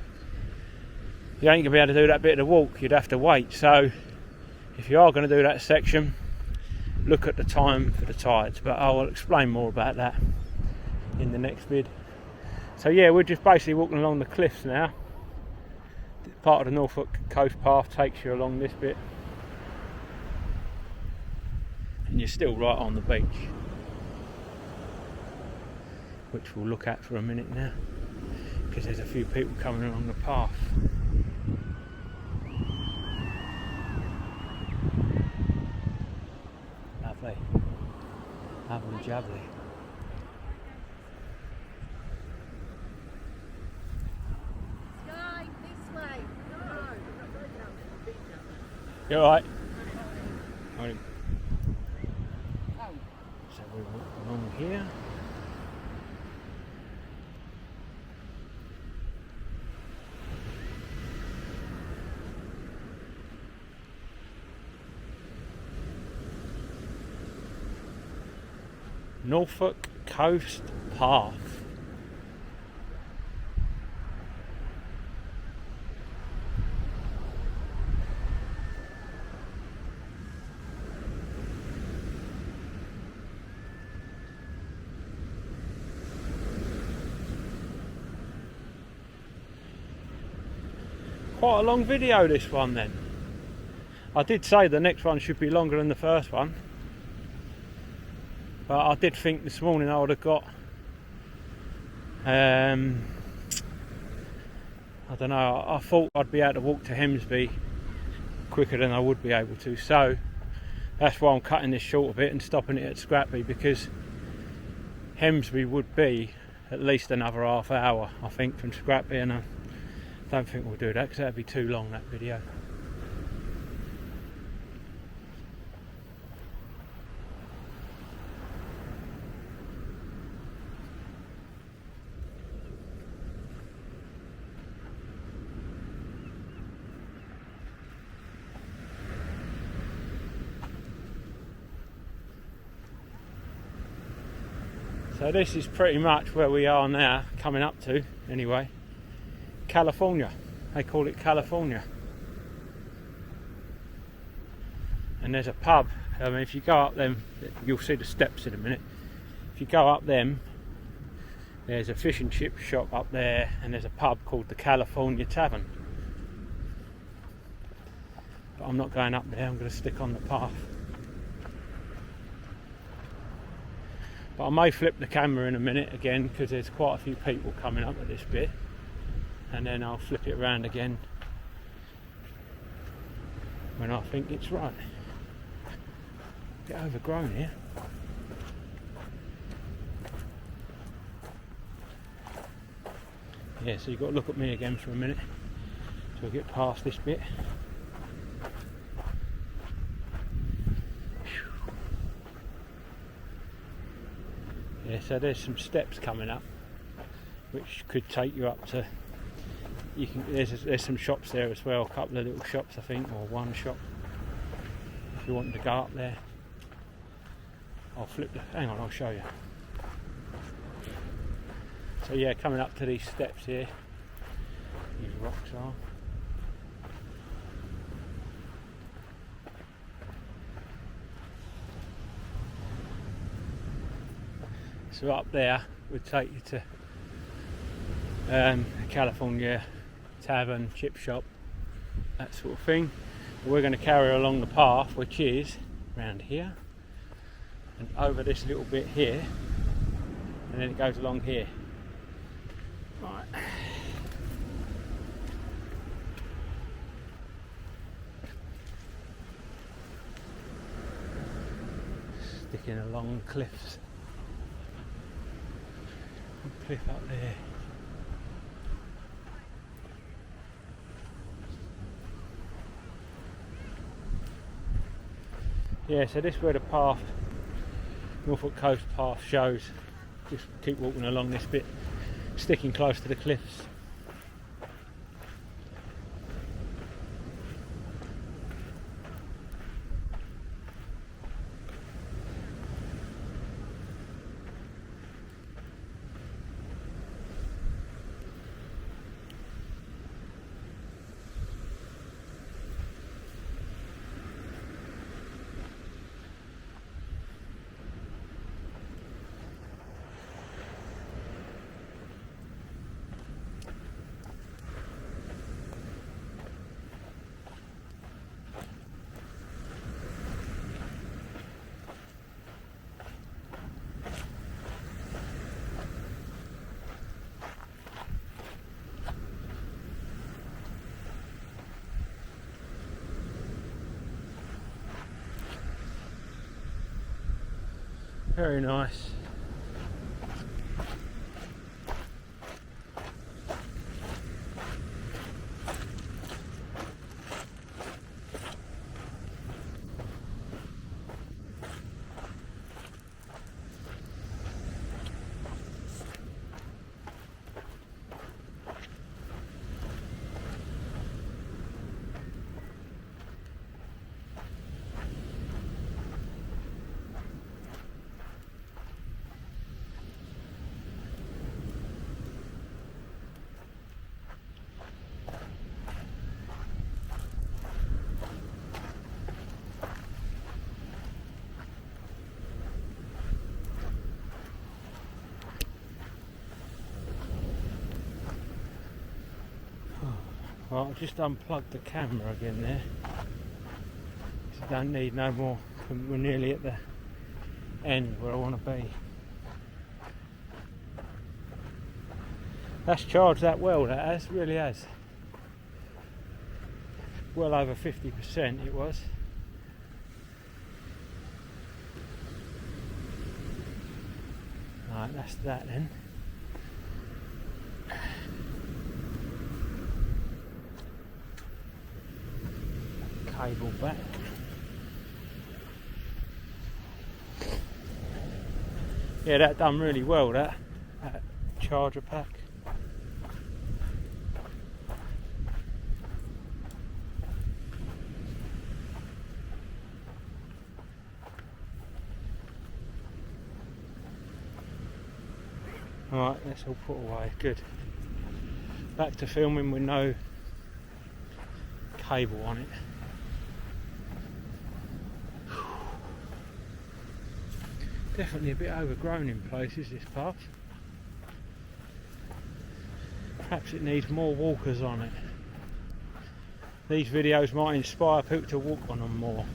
you ain't going to be able to do that bit of the walk, you'd have to wait. So if you are going to do that section, look at the time for the tides, but I will explain more about that in the next vid. So yeah, we're just basically walking along the cliffs now. Part of the Norfolk Coast Path takes you along this bit, and you're still right on the beach, which we'll look at for a minute now, because there's a few people coming along the path. Lovely, lovely jubbly. You alright? So we walk along here. Norfolk Coast Path. Quite a long video this one then. I did say the next one should be longer than the first one, but I did think this morning I would have got I don't know, I thought I'd be able to walk to Hemsby quicker than I would be able to, so that's why I'm cutting this short a bit and stopping it at Scratby, because Hemsby would be at least another half hour I think from Scratby, and I don't think we'll do that because that'd be too long, that video. So this is pretty much where we are now, coming up to anyway. California, they call it California. And there's a pub. I mean, if you go up them, you'll see the steps in a minute. If you go up them, there's a fish and chip shop up there, and there's a pub called the California Tavern. But I'm not going up there, I'm going to stick on the path. But I may flip the camera in a minute again, because there's quite a few people coming up at this bit, and then I'll flip it around again when I think it's right. A bit overgrown here. Yeah, so you've got to look at me again for a minute till I get past this bit. Yeah, so there's some steps coming up which could take you up to, there's some shops there as well, a couple of little shops I think, or one shop if you want to go up there. Hang on, I'll show you. So yeah, coming up to these steps here, these rocks are. So up there would take you to California tavern, chip shop, that sort of thing. But we're going to carry along the path, which is around here and over this little bit here, and then it goes along here. Right. Sticking along cliffs. Cliff up there. Yeah, so this is where the path, Norfolk Coast Path, shows. Just keep walking along this bit, sticking close to the cliffs. Very nice. Well, I've just unplugged the camera again there. So I don't need no more. We're nearly at the end where I want to be. That's charged that well, that has, really has. Well over 50% it was. Right, that's that then. Cable back. Yeah, that done really well, that charger pack. Alright, that's all put away, good. Back to filming with no cable on it. Definitely a bit overgrown in places, this path. Perhaps it needs more walkers on it. These videos might inspire people to walk on them more.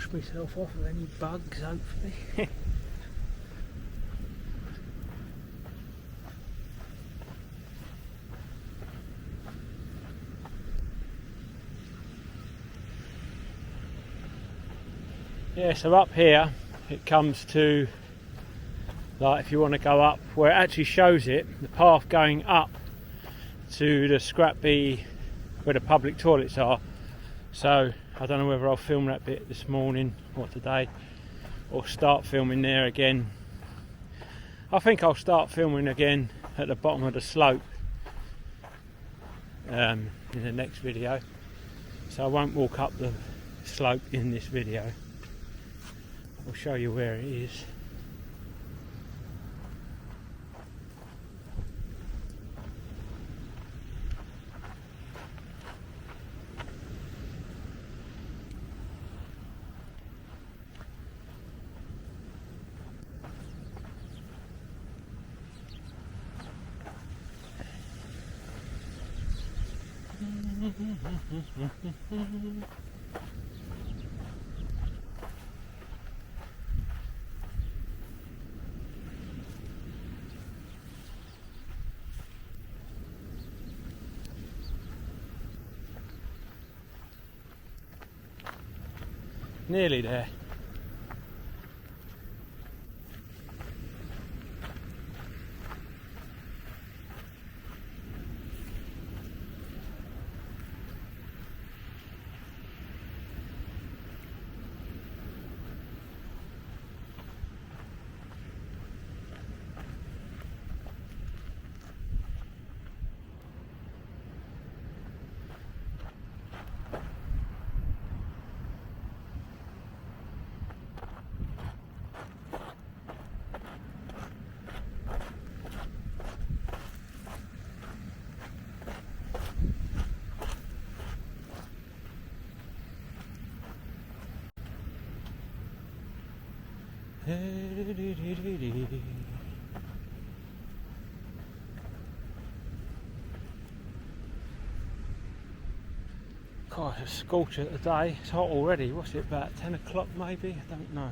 wash myself off of any bugs, hopefully. Yeah, so up here it comes to, like, if you want to go up where it actually shows it, the path going up to the Scratby where the public toilets are. So I don't know whether I'll film that bit this morning or today, or start filming there again. I think I'll start filming again at the bottom of the slope in the next video, so I won't walk up the slope in this video. I'll show you where it is. Nearly there. God, it's a scorcher today. It's hot already. What's it, about 10 o'clock maybe? I don't know.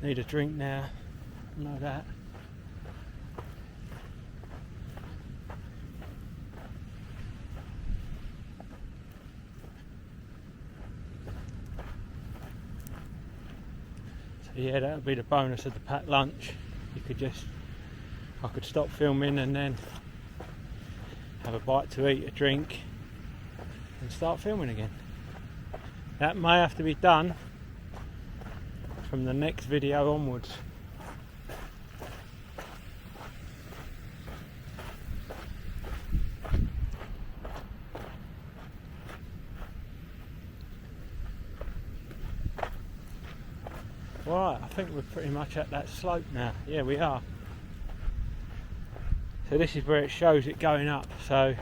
Need a drink now, I know that. So yeah, that would be the bonus of the packed lunch. I could stop filming and then have a bite to eat, a drink, and start filming again. That may have to be done from the next video onwards. Right, I think we're pretty much at that slope now. Yeah, we are. So this is where it shows it going up. So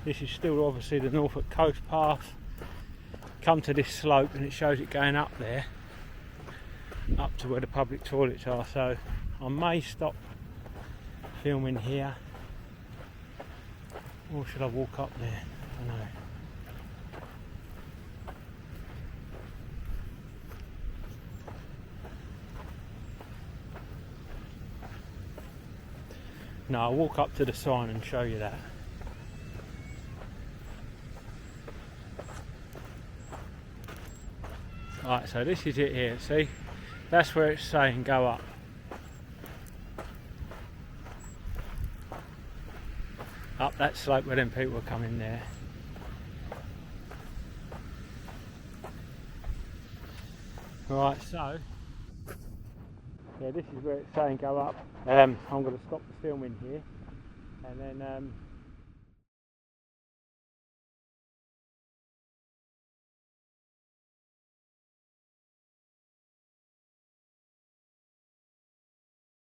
this is still obviously the Norfolk Coast Path. Come to this slope and it shows it going up there, up to where the public toilets are. So I may stop filming here, or should I walk up there? I don't know. No, I'll walk up to the sign and show you that. Right, so this is it here, see? That's where it's saying go up. Up that slope where them people are coming there. Right, so yeah, this is where it's saying go up. I'm going to stop the filming here, and then